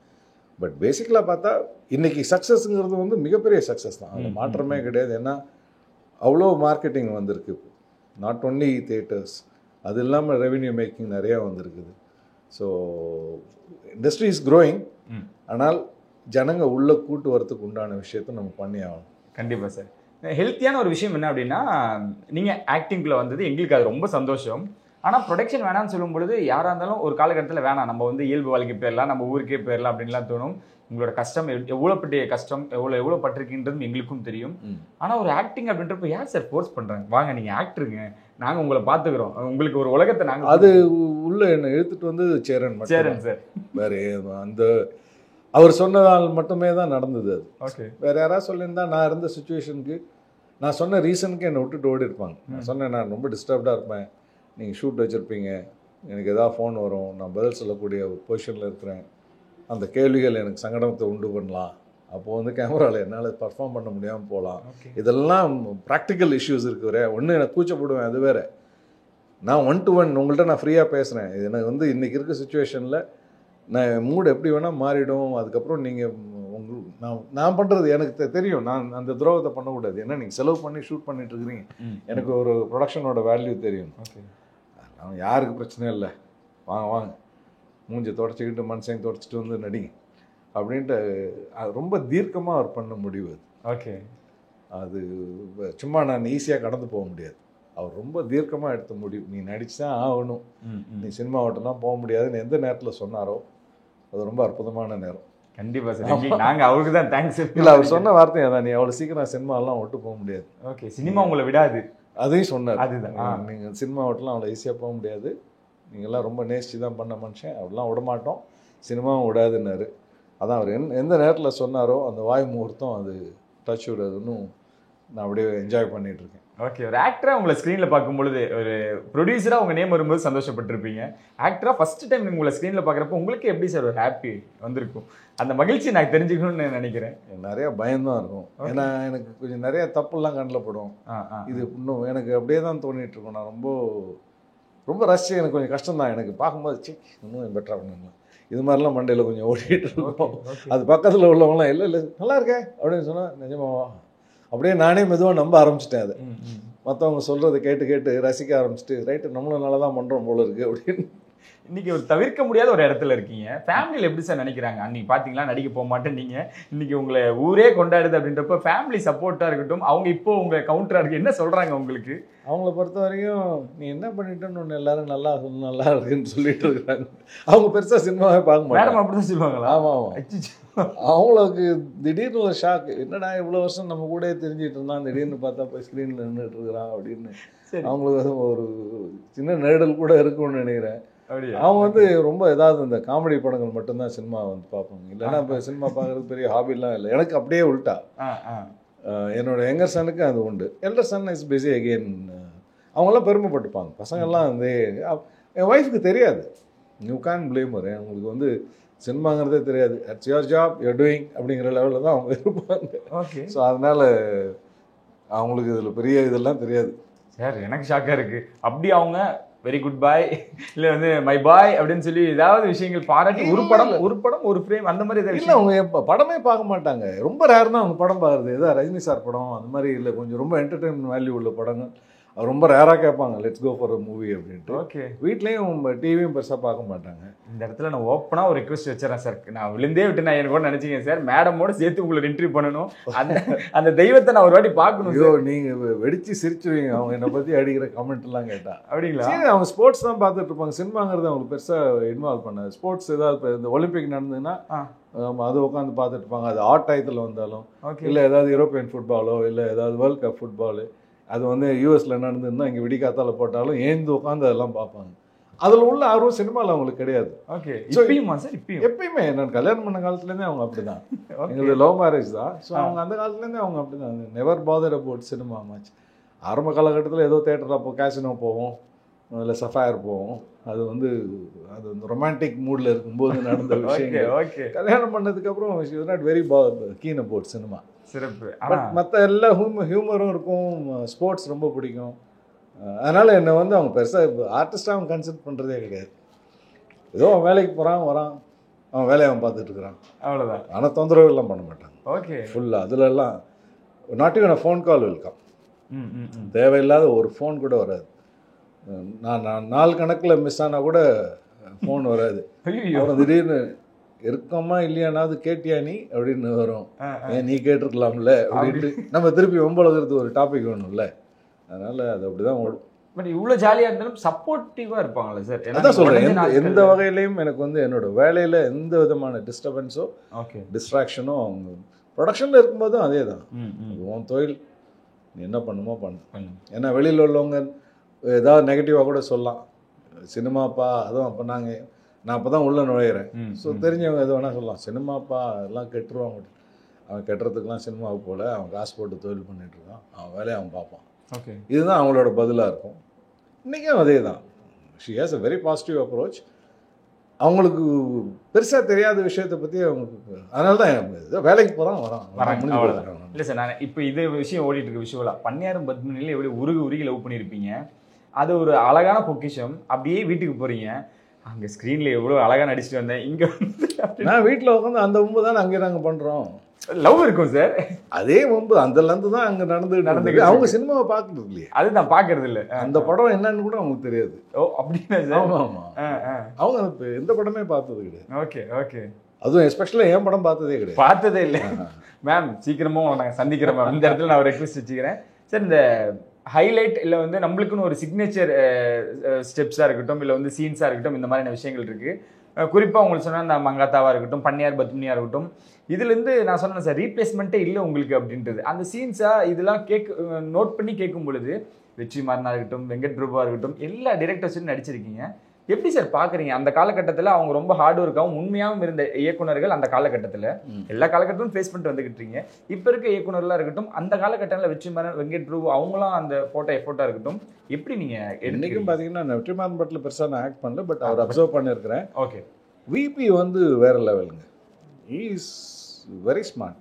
பட் பேசிக்கலாக பார்த்தா இன்றைக்கி சக்ஸஸ்ங்கிறது வந்து மிகப்பெரிய சக்ஸஸ் தான், அது மாற்றமே கிடையாது. ஏன்னா அவ்வளோ மார்க்கெட்டிங் வந்திருக்கு. நாட் ஒன்லி தியேட்டர்ஸ், அது இல்லாமல் ரெவென்யூ மேக்கிங் நிறையா வந்திருக்குது. So industry is growing. ஆனால் ஜனங்க உள்ளே கூட்டு வரத்துக்கு உண்டான விஷயத்த நம்ம பண்ணி ஆகணும். கண்டிப்பாக சார். ஹெல்த்தியான ஒரு விஷயம் என்ன அப்படின்னா, நீங்கள் ஆக்டிங்கில் வந்தது எங்களுக்கு அது ரொம்ப சந்தோஷம். ஆனால் ப்ரொடக்ஷன் வேணான்னு சொல்லும் பொழுது யாராக இருந்தாலும் ஒரு காலகட்டத்தில் வேணாம், நம்ம வந்து இயல்பு வாழ்க்கை போயிடலாம், நம்ம ஊருக்கே போயிடலாம் அப்படின்லாம் தோணும். உங்களோட கஷ்டம் எவ்வளோ பெரிய கஷ்டம் எவ்வளோ பட்டிருக்கின்றது எங்களுக்கும் தெரியும். ஆனால் ஒரு ஆக்டிங் அப்படின்றப்ப யார் சார் ஃபோர்ஸ் பண்ணுறாங்க, வாங்க நீங்கள் ஆக்டருங்க, நாங்கள் உங்களை பார்த்துக்கிறோம், உங்களுக்கு ஒரு உலகத்தை நாங்கள். அது உள்ள என்னை இழுத்துட்டு வந்து சேரன் சார் வேறு அந்த அவர் சொன்னதால் மட்டுமே தான் நடந்தது அது. ஓகே, வேறு யாராவது சொல்லியிருந்தா நான் இருந்த சுச்சுவேஷனுக்கு நான் சொன்ன ரீசனுக்கு என்னை விட்டுட்டு ஓடி இருப்பாங்க. நான் சொன்னேன் நான் ரொம்ப டிஸ்டர்ப்டாக இருப்பேன், நீங்கள் ஷூட் வச்சுருப்பீங்க, எனக்கு எதாவது ஃபோன் வரும், நான் பதில் சொல்லக்கூடிய ஒரு பொசிஷனில் இருக்கிறேன், அந்த கேள்விகள் எனக்கு சங்கடத்தை உண்டு பண்ணலாம், அப்போது வந்து கேமராவில் என்னால் பர்ஃபார்ம் பண்ண முடியாமல் போகலாம். இதெல்லாம் ப்ராக்டிக்கல் இஷ்யூஸ் இருக்குது. ஒன்று எனக்கு கூச்சப்படுவேன், அது வேறு. நான் 1 to 1 உங்கள்கிட்ட நான் ஃப்ரீயாக பேசுகிறேன். இது எனக்கு வந்து இன்றைக்கி இருக்க சுச்சுவேஷனில் நான் மூடு எப்படி வேணால் மாறிடும். அதுக்கப்புறம் நீங்கள் நான் பண்ணுறது எனக்கு தெரியும், நான் அந்த துரோகத்தை பண்ணக்கூடாது. ஏன்னா நீங்கள் செலவு பண்ணி ஷூட் பண்ணிட்டு இருக்கிறீங்க, எனக்கு ஒரு ப்ரொடக்ஷனோட வேல்யூ தெரியும். ஓகே, நான் யாருக்கு பிரச்சனை இல்லை, வாங்க மூஞ்சை தொடச்சிக்கிட்டு மனுஷன் தொடச்சிட்டு வந்து நடிங்க அப்படின்ட்டு ரொம்ப தீர்க்கமாக அவர் பண்ண முடிவு அது. ஓகே, அது சும்மா நான் ஈஸியாக கடந்து போக முடியாது. அவர் ரொம்ப தீர்க்கமாக எடுத்த முடிவு, நீ நடிச்சு தான் ஆகணும், நீ சினிமா ஓட்டெல்லாம் போக முடியாதுன்னு எந்த நேரத்தில் சொன்னாரோ அது ரொம்ப அற்புதமான நேரம். கண்டிப்பாக சார், நாங்கள் அவருக்கு தான் தேங்க்ஸ். இல்லை, அவர் சொன்ன வார்த்தை அதான், நீ அவ்வளோ சீக்கிரம் சினிமாலாம் விட்டு போக முடியாது. ஓகே, சினிமா உங்களை விடாது, அதையும் சொன்னார். அதுதான், நீங்கள் சினிமா ஓட்டலாம் அவ்வளோ ஈஸியாக போக முடியாது, நீங்கள்லாம் ரொம்ப நேசிச்சு தான் பண்ண மனுஷன், அப்படிலாம் விடமாட்டோம், சினிமாவும் விடாதுன்னாரு. அதான் அவர் எந்த நேரத்தில் சொன்னாரோ அந்த வாய் முகூர்த்தம் அது டச் விடாதுன்னு நான் அப்படியே என்ஜாய் பண்ணிகிட்ருக்கேன். ஓகே, ஒரு ஆக்டராக உங்களை ஸ்க்ரீனில் பார்க்கும்பொழுது, ஒரு ப்ரொடியூசராக உங்கள் நேம் வரும்போது சந்தோஷப்பட்டிருப்பீங்க. ஆக்டராக ஃபஸ்ட்டு டைம் உங்களை ஸ்க்ரீனில் பார்க்குறப்போ உங்களுக்கு எப்படி சார் ஒரு ஹாப்பி வந்திருக்கும்? அந்த மகிழ்ச்சி நான் தெரிஞ்சுக்கணும்னு நினைக்கிறேன். நிறையா பயம்தான் இருக்கும், ஏன்னா எனக்கு கொஞ்சம் நிறைய தப்புலாம் கண்ணில் படும். இது இன்னும் எனக்கு அப்படியே தான் தோணிகிட்டு இருக்கும். நான் ரொம்ப ரசிச்சு, எனக்கு கொஞ்சம் கஷ்டம் தான் எனக்கு பார்க்கும்போது, இன்னும் பெட்டராக பண்ணலாம், இது மாதிரிலாம் மண்டையில் கொஞ்சம் ஓடிட்டு இருக்கோம். அது பக்கத்தில் உள்ளவங்களாம் இல்லை நல்லா இருக்கே அப்படின்னு சொன்னால் நிஜமாவா அப்படியே நானே மெதுவாக நம்ப ஆரம்பிச்சிட்டேன். அதை மற்றவங்க சொல்கிறத கேட்டு ரசிக்க ஆரம்பிச்சிட்டு, ரைட்டு நம்மளும் நல்லா தான் பண்ணுறோம் போல இருக்குது அப்படின்னு. இன்றைக்கி ஒரு தவிர்க்க முடியாத ஒரு இடத்துல இருக்கீங்க. ஃபேமிலியில் எப்படி சார் நினைக்கிறாங்க? அன்றைக்கி பார்த்தீங்களா நடிக்க போக மாட்டேன், நீங்கள் இன்றைக்கி உங்களை ஊரே கொண்டாடுது அப்படின்றப்ப ஃபேமிலி சப்போர்ட்டாக இருக்கட்டும், அவங்க இப்போ உங்களை கவுண்டராக இருக்குது, என்ன சொல்கிறாங்க உங்களுக்கு? அவங்கள பொறுத்த வரைக்கும் நீ என்ன பண்ணிட்டேன்னு ஒன்று எல்லாரும் நல்லா இருக்குன்னு சொல்லிட்டு இருக்கிறாங்க. அவங்க பெருசாக சினிமாவே பார்க்க மாட்டாங்க. அப்படி தான் சொல்லுவாங்களா? ஆமாம், அவங்களுக்கு திடீர்னு ஒரு ஷாக், என்னடா இவ்வளோ வருஷம் நம்ம கூட தெரிஞ்சிட்டு இருந்தான், திடீர்னு பார்த்தா போய் ஸ்க்ரீனில் நின்றுட்டு இருக்கிறான் அப்படின்னு. அவங்களுக்கு ஒரு சின்ன நெருடல் கூட இருக்கும்னு நினைக்கிறேன். அவங்க வந்து ரொம்ப ஏதாவது இந்த காமெடி படங்கள் மட்டும்தான் சினிமா வந்து பார்ப்பாங்க, இல்லைன்னா இப்போ சினிமா பார்க்குறது பெரிய ஹாபிலாம் இல்லை. எனக்கு அப்படியே உள்டா, என்னோட யங்கர் சனுக்கு அது உண்டு. Elder son is busy again. அவங்களாம் பெருமைப்பட்டுப்பாங்க, பசங்கள்லாம் வந்து. என் ஒய்ஃபுக்கு தெரியாது, யூ கேன் பிளேம் her. அவங்களுக்கு வந்து சினிமாங்கிறதே தெரியாது, ads your job you're doing அப்படிங்கிற லெவலில் தான் அவங்க இருப்பாங்க. ஓகே, ஸோ அதனால் அவங்களுக்கு இதில் பெரிய இதெல்லாம் தெரியாது. சார் எனக்கு ஷாக்காக இருக்குது, அப்படி அவங்க வெரி குட் பாய் இல்லை வந்து மை பாய் அப்படின்னு சொல்லி ஏதாவது விஷயங்கள் பாராட்டி ஒரு படம் ஒரு ஃப்ரேம் அந்த மாதிரி ஏதாவது இல்லை. அவங்க படமே பார்க்க மாட்டாங்க, ரொம்ப ரேர் தான் அவங்க படம் பார்க்குறது. ஏதாவது ரஜினி சார் படம் அந்த மாதிரி இல்லை, கொஞ்சம் ரொம்ப என்டர்டெயின்மெண்ட் வேல்யூ உள்ள படங்கள் ரொம்ப ரேராக கேட்பாங்க let's go for a movie அப்படின்ட்டு. ஓகே. வீட்லேயும் டிவியும் பெருசாக பார்க்க மாட்டாங்க. இந்த இடத்துல நான் ஓப்பனாக ஒரு ரிக்வெஸ்ட் வச்சுறேன் சார். நான் விழுந்தே விட்டு நான் என்ன கூட நினச்சிங்க சார், மேடமோட சேர்த்து உங்களை இன்டர்வியூ பண்ணணும். அந்த தெய்வத்தை நான் ஒரு வாட்டி பார்க்கணும். ஐயோ நீங்கள் வெடிச்சு சிரிச்சுருவீங்க அவங்க என்னை பற்றி அடிக்கிற கமெண்ட்லாம் கேட்டால். அப்படிங்களா? சரி, அவங்க ஸ்போர்ட்ஸ் தான் பார்த்துட்டு இருப்பாங்க, சினிமாங்கிறது அவங்களுக்கு பெருசாக இன்வால்வ் பண்ணாது. ஸ்போர்ட்ஸ் ஏதாவது இப்போ இந்த ஒலிம்பிக் நடந்ததுன்னா அது உட்காந்து பார்த்துட்டு இருப்பாங்க. அது ஆட் டயத்தில் வந்தாலும் இல்லை ஏதாவது யூரோப்பியன் ஃபுட்பாலோ இல்லை ஏதாவது வேர்ல்ட் கப் ஃபுட்பாலு அது வந்து யூஎஸில் நடந்ததுன்னா இங்கே விடிக்காத்தால போட்டாலும் ஏந்து உட்காந்து அதெல்லாம் பார்ப்பாங்க. அதில் உள்ள ஆர்வம் சினிமாவில் அவங்களுக்கு கிடையாது. ஓகே. இப்பயுமா சார்? எப்பயுமே நான் கல்யாணம் பண்ண காலத்துலேருந்தே அவங்க அப்படி தான். எங்களுக்கு லவ் மேரேஜ் தான். ஸோ அவங்க அந்த காலத்துலேருந்தே அவங்க அப்படி தான். Never father about cinema much. ஆரம்ப காலகட்டத்தில் ஏதோ தேட்டரில் அப்போ கேசினோ போவோம், இல்லை சஃபயர் போவோம். அது வந்து ரொமான்டிக் மூடில் இருக்கும்போது நடந்த விஷயங்கள். கல்யாணம் பண்ணதுக்கப்புறம் is not very keen about cinema. சிறப்பு. பட் மற்ற எல்லா ஹியூமரும் இருக்கும், ஸ்போர்ட்ஸ் ரொம்ப பிடிக்கும். அதனால் என்னை வந்து அவங்க பெருசாக ஆர்டிஸ்டாக அவங்க கன்சிடர் பண்ணுறதே கிடையாது. ஏதோ அவன் வேலைக்கு போகிறான் வரான், அவன் வேலையை அவன் பார்த்துட்டு இருக்கிறான், அவ்வளோதான். ஆனால் தொந்தரவு எல்லாம் பண்ண மாட்டாங்க. ஓகே. ஃபுல்லாக அதிலெல்லாம் not even phone call welcome. தேவையில்லாத ஒரு ஃபோன் கூட வராது. நான் நாள் கணக்கில் மிஸ் ஆனால் கூட ஃபோன் வராது. அப்புறம் திடீர்னு இருக்கமா இல்லையானாவது கேட்டியா நீ அப்படின்னு வரும். ஏன் நீ கேட்டிருக்கலாம்ல அப்படின்ட்டு நம்ம திருப்பி ஒம்பளவுக்கு ஒரு டாபிக் வேணும்ல. அதனால் அது அப்படி தான் ஓடும். பட் இவ்வளோ ஜாலியாக இருந்தாலும் சப்போர்ட்டிவாக இருப்பாங்களே சார்? அதான் சொல்கிறேன், எந்த வகையிலையும் எனக்கு வந்து என்னோட வேலையில் எந்த விதமான டிஸ்டர்பன்ஸோ டிஸ்ட்ராக்ஷனோ அவங்க ப்ரொடக்ஷனில் இருக்கும்போதும் அதே தான். உன் தொழில் நீ என்ன பண்ணுமோ பண்ணு. ஏன்னா வெளியில் உள்ளவங்க ஏதாவது நெகட்டிவாக கூட சொல்லலாம், சினிமாப்பா அதுவும் அப்போ நான் அப்போ தான் உள்ளே நுழையிறேன். ஸோ தெரிஞ்சவங்க எது வேணால் சொல்லலாம், சினிமாப்பா எல்லாம் கெட்டுருவாங்க. அவன் கெட்டுறதுக்கெலாம் சினிமாவுக்கு போல, அவன் காசு போட்டு தொழில் பண்ணிகிட்டு இருக்கான், அவன் வேலையை அவன் பார்ப்பான். ஓகே, இதுதான் அவங்களோட பதிலாக இருக்கும். இன்றைக்கும் அதே தான். She has a very positive approach. அவங்களுக்கு பெருசாக தெரியாத விஷயத்தை பற்றி அவங்களுக்கு, அதனால தான் வேலைக்கு போகிறான் வரான். இல்லை சார், நான் இப்போ இது விஷயம் ஓடிட்டு இருக்கு விஷுவலாக. பன்னியாரும் பத்மினியில் எப்படி உருகி லவ் பண்ணியிருப்பீங்க, அது ஒரு அழகான பொக்கிஷம். அப்படியே வீட்டுக்கு போகிறீங்க, அங்கே ஸ்க்ரீனில் எவ்வளோ அழகாக நடிச்சுட்டு வந்தேன், இங்கே வந்து நான் வீட்டில் உட்காந்து அந்த வம்பு தான் அங்கே நாங்கள் பண்ணுறோம். லவ் இருக்கும் சார், அதே வம்பு அதுலேருந்து தான் அங்கே நடந்துக்கிட்டு. அவங்க சினிமாவை பார்க்கறது இல்லையே, அது நான் பார்க்கறது இல்லை. அந்த படம் என்னன்னு கூட அவங்களுக்கு தெரியாது. ஓ அப்படின்னா சார்? ஆமாம் ஆமாம், அவங்க இப்போ எந்த படமே பார்த்தது கிடையாது. Okay okay. அதுவும் எஸ்பெஷலாக என் படம் பார்த்ததே இல்லை. மேம் சீக்கிரமாக நாங்கள் சந்திக்கிறோம் மேம். இந்த இடத்துல நான் ஒரு ரெக்வெஸ்ட் வச்சுக்கிறேன் சார். இந்த ஹைலைட் இல்லை வந்து நம்மளுக்குன்னு ஒரு சிக்னேச்சர் ஸ்டெப்ஸாக இருக்கட்டும், இல்லை வந்து சீன்ஸாக இருக்கட்டும், இந்த மாதிரியான விஷயங்கள் இருக்குது. குறிப்பாக உங்களுக்கு சொன்னால் இந்த மங்காத்தாவாக இருக்கட்டும், பன்னியார் பத்மினியாக இருக்கட்டும், இதுலேருந்து நான் சொன்னேன் சார், ரீப்ளேஸ்மெண்ட்டே இல்லை உங்களுக்கு அப்படின்றது. அந்த சீன்ஸாக இதெல்லாம் நோட் பண்ணி கேட்கும் பொழுது வெற்றிமாறனாக இருக்கட்டும், வெங்கட் பிரபுவாக இருக்கட்டும், எல்லா டிரெக்டர்ஸும் நடிச்சிருக்கீங்க. எப்படி சார் பார்க்குறீங்க? அந்த காலகட்டத்தில் அவங்க ரொம்ப ஹார்ட் ஒர்க்காகவும் உண்மையாகவும் இருந்த இயக்குனர்கள் அந்த காலகட்டத்தில், எல்லா காலகட்டத்திலும் ஃபேஸ் பண்ணிட்டு வந்துக்கிட்டீங்க. இப்போ இருக்க இயக்குனர்களாக இருக்கட்டும், அந்த காலகட்டத்தில் வெற்றிமாறன், வெங்கட் பிரபு அவங்களாம் அந்த எஃபோர்ட்டாக இருக்கட்டும், எப்படி நீங்கள் என்றைக்கும் பார்த்தீங்கன்னா வெற்றிமாறன் பட்டில் பெருசாக நான் ஆக்ட் பண்ணல, பட் அவர் அப்சர்வ் பண்ணியிருக்கிறேன். ஓகே. விபி வந்து வேறு லெவலுங்க. He is very smart.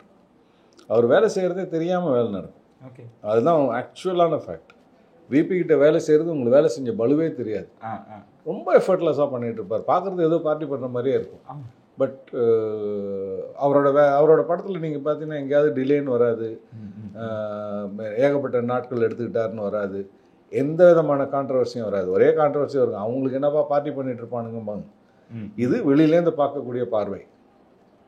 அவர் வேலை செய்கிறதே தெரியாமல் வேலை நடக்கும். ஓகே, அதுதான் ஆக்சுவலான ஃபேக்ட். விபி கிட்ட வேலை செய்கிறது உங்களுக்கு வேலை செஞ்ச பலுவே தெரியாது. ரொம்ப எஃபர்ட்லெஸ்ஸாக பண்ணிகிட்டு இருப்பார். பார்க்குறது ஏதோ பார்ட்டி பண்ணுற மாதிரியே இருக்கும். பட் அவரோட படத்தில் நீங்கள் பார்த்தீங்கன்னா எங்கேயாவது டிலேன்னு வராது, ஏகப்பட்ட நாட்கள் எடுத்துக்கிட்டாருன்னு வராது, எந்த விதமான கான்ட்ரவர்சியும் வராது. ஒரே கான்ட்ரவர்சி வரும், அவங்களுக்கு என்னப்பா பார்ட்டி பண்ணிட்டு இருப்பானுங்கம்பாங்க. இது வெளியிலேருந்து பார்க்கக்கூடிய பார்வை.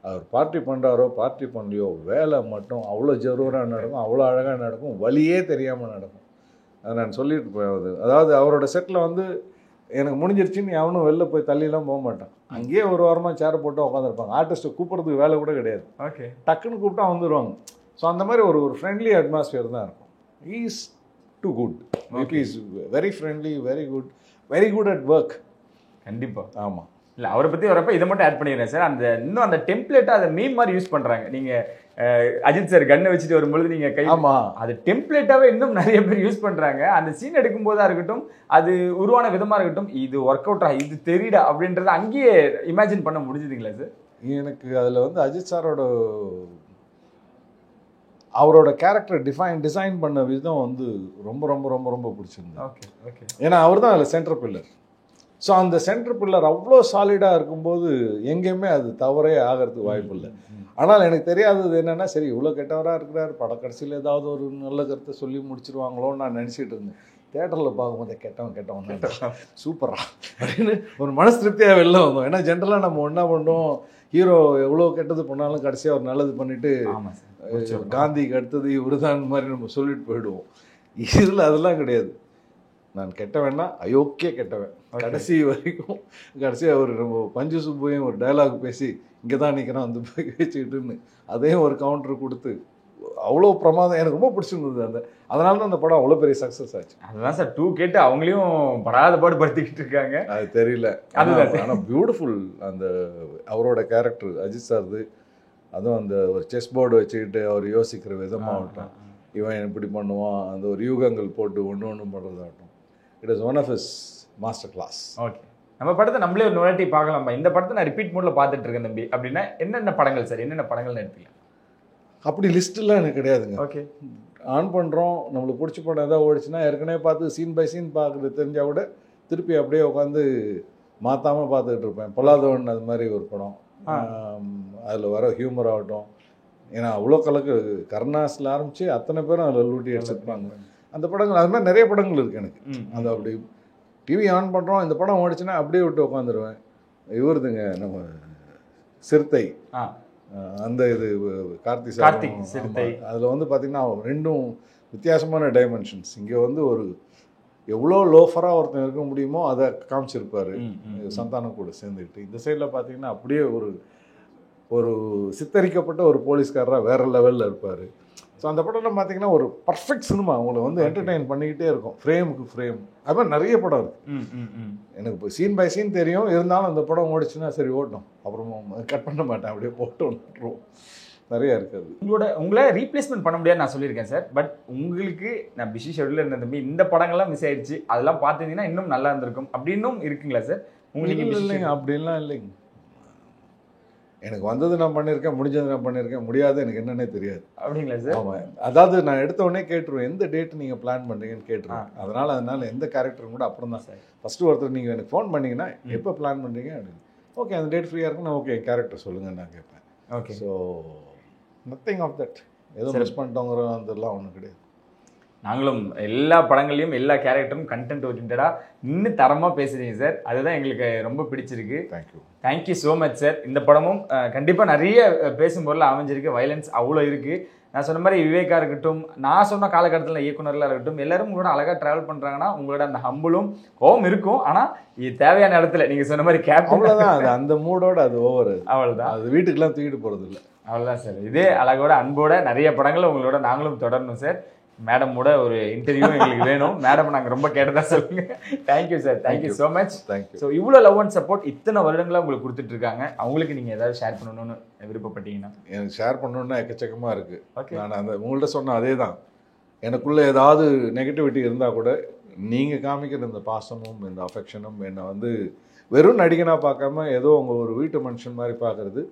அவர் பார்ட்டி பண்ணுறாரோ பார்ட்டி பண்ணலையோ, வேலை மட்டும் அவ்வளோ ஜரூராக நடக்கும், அவ்வளோ அழகாக நடக்கும், வழியே தெரியாமல் நடக்கும். அதை நான் சொல்லிட்டு போயாவது. அதாவது அவரோட செட்டில் வந்து எனக்கு முடிஞ்சிருச்சுன்னு அவனும் வெளில போய் தள்ளிலாம் போக மாட்டான். அங்கேயே ஒரு வாரமாக சேரை போட்டு உட்காந்துருப்பாங்க. ஆர்டிஸ்ட்டை கூப்பிட்றதுக்கு வேலை கூட கிடையாது. ஓகே, டக்குன்னு கூப்பிட்டா வந்துடுவாங்க. ஸோ அந்த மாதிரி ஒரு ஃப்ரெண்ட்லி அட்மாஸ்பியர் தான் இருக்கும். He is too good. He is very friendly, very good at work. கண்டிப்பாக. ஆமாம். இல்லை, அவரை பற்றி வரப்போ இதை மட்டும் ஆட் பண்ணிடுறேன் சார். இன்னும் அந்த டெம்ப்ளேட்டை அதை மீம் மாதிரி யூஸ் பண்ணுறாங்க. நீங்கள் அஜித் சார் கண்ணை வச்சுட்டு வரும்பொழுது நீங்கள் கை, அது டெம்ப்ளேட்டாகவே இன்னும் நிறைய பேர் யூஸ் பண்ணுறாங்க. அந்த சீன் எடுக்கும்போதாக இருக்கட்டும், அது உருவான விதமாக இருக்கட்டும், இது ஒர்க் அவுட் ஆகி இது தெரியுடா அப்படின்றத அங்கேயே இமேஜின் பண்ண முடிஞ்சுதுங்களா சார்? எனக்கு அதில் வந்து அஜித் சாரோட அவரோட கேரக்டர் டிசைன் பண்ண விதம் வந்து ரொம்ப ரொம்ப ரொம்ப ரொம்ப பிடிச்சிருந்தது. Okay okay. ஏன்னா அவர் தான் அதில் சென்டர் பில்லர். ஸோ அந்த சென்டர் பில்லர் அவ்வளோ சாலிடாக இருக்கும்போது எங்கேயுமே அது தவறே ஆகிறதுக்கு வாய்ப்பு இல்லை. ஆனால் எனக்கு தெரியாதது என்னென்னா, சரி இவ்வளோ கெட்டவராக இருக்கிறார், படக்கடைசியில் ஏதாவது ஒரு நல்ல கருத்தை சொல்லி முடிச்சிருவாங்களோன்னு நான் நினச்சிட்டு இருந்தேன். தேட்டரில் பார்க்கும்போது கெட்டவன் சூப்பரா அப்படின்னு ஒரு மனசு திருப்தியாக வெளில வந்தோம். ஏன்னா ஜென்ரலாக நம்ம என்ன பண்ணுறோம், ஹீரோ எவ்வளோ கெட்டது பண்ணாலும் கடைசியாக ஒரு நல்லது பண்ணிட்டு காந்திக்கு அடுத்தது இவருதான் மாதிரி நம்ம சொல்லிட்டு போயிடுவோம். இதில் அதெல்லாம் கிடையாது. நான் கெட்டவேன்னா அயோக்கிய கெட்டவன் கடைசி வரைக்கும். கடைசியாக ஒரு நம்ம பஞ்சு சுப்பையும் ஒரு டைலாக் பேசி இங்கே தான் நிற்கிறான் வந்து போய் வச்சுக்கிட்டுன்னு அதையும் ஒரு கவுண்டர் கொடுத்து அவ்வளோ பிரமாதம். எனக்கு ரொம்ப பிடிச்சிருந்தது. அதனால தான் அந்த படம் அவ்வளோ பெரிய சக்ஸஸ் ஆச்சு. அதுதான் சார் 2 கேட்டு அவங்களையும் படாத பாடு படுத்திக்கிட்டு இருக்காங்க. அது தெரியல. ஆனால் பியூட்டிஃபுல் அந்த அவரோட கேரக்டர் அஜித் சார்து. அதுவும் அந்த ஒரு செஸ் போர்டு வச்சுக்கிட்டு அவர் யோசிக்கிற விதமாகட்டும், இவன் இப்படி பண்ணுவான், அந்த ஒரு யூகங்கள் போட்டு ஒன்று பண்ணுறதாகட்டும், it is one of his master class. Okay, நம்ம படத்தை நம்மளே ஒரு நுழைட்டி பார்க்கலாமா? இந்த படத்தை நான் ரிப்பீட் மோடில் பார்த்துட்டு இருக்கேன் தம்பி அப்படின்னா என்னென்ன படங்கள் சார், என்னென்ன படங்கள்னு எடுத்துக்கலாம்? அப்படி லிஸ்ட்டெல்லாம் எனக்கு கிடையாதுங்க. ஓகே, ஆன் பண்ணுறோம், நம்மளுக்கு பிடிச்ச படம் எதாவது ஓடிச்சுன்னா ஏற்கனவே பார்த்து சீன் பை சீன் பார்க்குறது தெரிஞ்சால் கூட திருப்பி அப்படியே உட்காந்து மாற்றாமல் பார்த்துக்கிட்டு இருப்பேன். பொல்லாதவன் அது மாதிரி ஒரு படம், அதில் வர ஹியூமர் ஆகட்டும், ஏன்னா அவ்வளோ கலக்கு கருணாஸில் ஆரம்பித்து அத்தனை பேரும் அதில் லூட்டி அடிச்சிருப்பாங்க. அந்த படங்கள் அது மாதிரி நிறைய படங்கள் இருக்குது எனக்கு. அந்த அப்படி டிவி ஆன் பண்ணுறோம், இந்த படம் ஓடிச்சுன்னா அப்படியே விட்டு உட்காந்துருவேன். இவருதுங்க நம்ம சிறுத்தை, அந்த இது கார்த்திக் சிறுத்தை, அதில் வந்து பார்த்திங்கன்னா ரெண்டும் வித்தியாசமான டைமென்ஷன்ஸ். இங்கே வந்து ஒரு எவ்வளோ லோஃபராக ஒருத்தன் இருக்க முடியுமோ அதை காமிச்சிருப்பார் சந்தானம் கூட சேர்ந்துக்கிட்டு. இந்த சைடில் பார்த்திங்கன்னா அப்படியே ஒரு சித்தரிக்கப்பட்ட ஒரு போலீஸ்காரராக வேறு லெவலில் இருப்பார். ஸோ அந்த படம்லாம் பார்த்தீங்கன்னா ஒரு பர்ஃபெக்ட் சினிமா, அவங்கள வந்து என்டர்டெயின் பண்ணிக்கிட்டே இருக்கும், ஃப்ரேமுக்கு ஃப்ரேம். அது மாதிரி நிறைய படம் இருக்குது. எனக்கு இப்போ சீன் பை சீன் தெரியும், இருந்தாலும் அந்த படம் ஓடிச்சுன்னா சரி ஓட்டும், அப்புறமா கட் பண்ண மாட்டேன், அப்படியே போட்டு வந்துட்டுருவோம். நிறையா இருக்காது. உங்களை ரீப்ளேஸ்மெண்ட் பண்ண முடியாது நான் சொல்லியிருக்கேன் சார். பட் உங்களுக்கு நான் பிஸி ஷெட்யூலில் இருந்த தம்பி இந்த படங்கள்லாம் மிஸ் ஆயிடுச்சு, அதெல்லாம் பார்த்துருந்தீங்கன்னா இன்னும் நல்லா இருந்திருக்கும் அப்படின்னும் இருக்குங்களா சார்? உங்களுக்கு இல்லைங்க, அப்படின்லாம் இல்லைங்க. எனக்கு வந்தது நான் பண்ணியிருக்கேன், முடிஞ்சது நான் பண்ணியிருக்கேன், முடியாது எனக்கு என்னன்னே தெரியாது. அப்படிங்களா சார்? ஆமாம், அதாவது நான் எடுத்த உடனே கேட்டுருவேன் எந்த டேட்டு நீங்கள் பிளான் பண்ணுறீங்கன்னு கேட்டுருவேன். அதனால எந்த கேரக்டரும் கூட அப்புறம் தான் சார். ஃபஸ்ட்டு ஒருத்தர் நீங்கள் எனக்கு ஃபோன் பண்ணிங்கன்னா எப்போ பிளான் பண்ணுறீங்க அப்படின்னு, ஓகே அந்த டேட் ஃப்ரீயாக இருக்குன்னா ஓகே கேரக்டர் சொல்லுங்கள் நான் கேட்பேன். Okay, so nothing of that, எதுவும் மிஸ் பண்ணிட்டோங்கிற அதெல்லாம் ஒன்றும் கிடையாது. நாங்களும் எல்லா படங்களையும் எல்லா கேரக்டரும் கண்டென்ட் ஓரியன்டாக இன்னும் தரமாக பேசுகிறீங்க சார், அதுதான் எங்களுக்கு ரொம்ப பிடிச்சிருக்கு. Thank you so much sir. இந்த படமும் கண்டிப்பாக நிறைய பேசும் பொருள் அமைஞ்சிருக்கு, வயலன்ஸ் அவ்வளோ இருக்குது. நான் சொன்ன மாதிரி விவேகா இருக்கட்டும், நான் சொன்ன காலகட்டத்தில் இயக்குனர்லாம் இருக்கட்டும், எல்லாரும் உங்களோட அழகாக ட்ராவல் பண்ணுறாங்கன்னா உங்களோட அந்த ஹம்பிளும் கோவம் இருக்கும். ஆனால் இது தேவையான இடத்துல நீங்கள் சொன்ன மாதிரி அவ்வளோதான், அந்த மூடோட அது ஓவர், அவ்வளோதான், அது வீட்டுக்கெல்லாம் தூக்கிட்டு போகிறது இல்லை, அவ்வளோதான் சார். இதே அழகோட அன்போட நிறைய படங்கள் உங்களோட நாங்களும் தொடரணும் சார். மேடமோட ஒரு இன்டர்வியூ எங்களுக்கு வேணும். மேடம் நாங்கள் ரொம்ப கேட்டதா சொல்லுங்க. Thank you sir, thank you so much. Thank you. So இவ்வளோ லவ் அண்ட் சப்போர்ட் இத்தனை வருடங்களாக உங்களுக்கு கொடுத்துட்டு இருக்காங்க, அவங்களுக்கு நீங்கள் ஏதாவது ஷேர் பண்ணணும்னு விருப்பப்பட்டீங்கன்னா? எனக்கு ஷேர் பண்ணணுன்னா எக்கச்சக்கமாக இருக்குது. ஓகே, நான் அந்த உங்கள்கிட்ட சொன்ன அதே தான், எனக்குள்ளே ஏதாவது நெகட்டிவிட்டி இருந்தால் கூட நீங்கள் காமிக்கிற இந்த பாசமும் இந்த அஃபெக்ஷனும் என்னை வந்து வெறும் நடிகனாக பார்க்காம ஏதோ உங்கள் ஒரு வீட்டு மனுஷன் மாதிரி பார்க்குறது,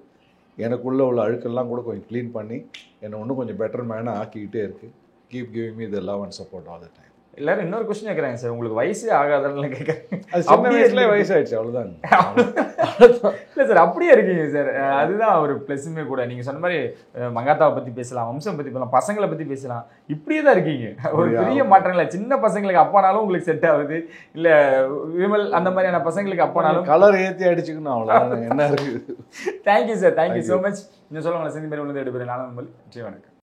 எனக்குள்ளே உள்ள அழுக்கெல்லாம் கூட கொஞ்சம் க்ளீன் பண்ணி என்னை இன்னும் கொஞ்சம் பெட்டர் மேனாக ஆக்கிக்கிட்டே இருக்குது. Keep giving me the love and support all the time. எல்லாரும் இன்னொரு கொஸ்டின் கேட்குறாங்க சார், உங்களுக்கு வயசு ஆகாதன்னு கேட்குறேன். அது சின்ன வயசுலேயே வயசாயிடுச்சு, அவ்வளோதான். இல்லை சார், அப்படியே இருக்கீங்க சார், அதுதான் ஒரு ப்ளஸ்ஸுமே கூட. நீங்கள் சொன்ன மாதிரி மங்காத்தாவை பற்றி பேசலாம், வம்சம் பற்றி பேசலாம், பசங்களை பற்றி பேசலாம், இப்படியே தான் இருக்கீங்க. ஒரு பெரிய மாற்றங்கள் சின்ன பசங்களுக்கு அப்பானாலும் உங்களுக்கு செட் ஆகுது, இல்லை விமல் அந்த மாதிரியான பசங்களுக்கு அப்பானாலும் கலர் ஏற்றி அடிச்சுக்கணும், அவ்வளோதான் என்ன இருக்குது. Thank you sir, thank you so much. இன்னும் சொல்லுவாங்களா செஞ்சு மாதிரி உள்ளது எடுப்பேன். நானும் வணக்கம்.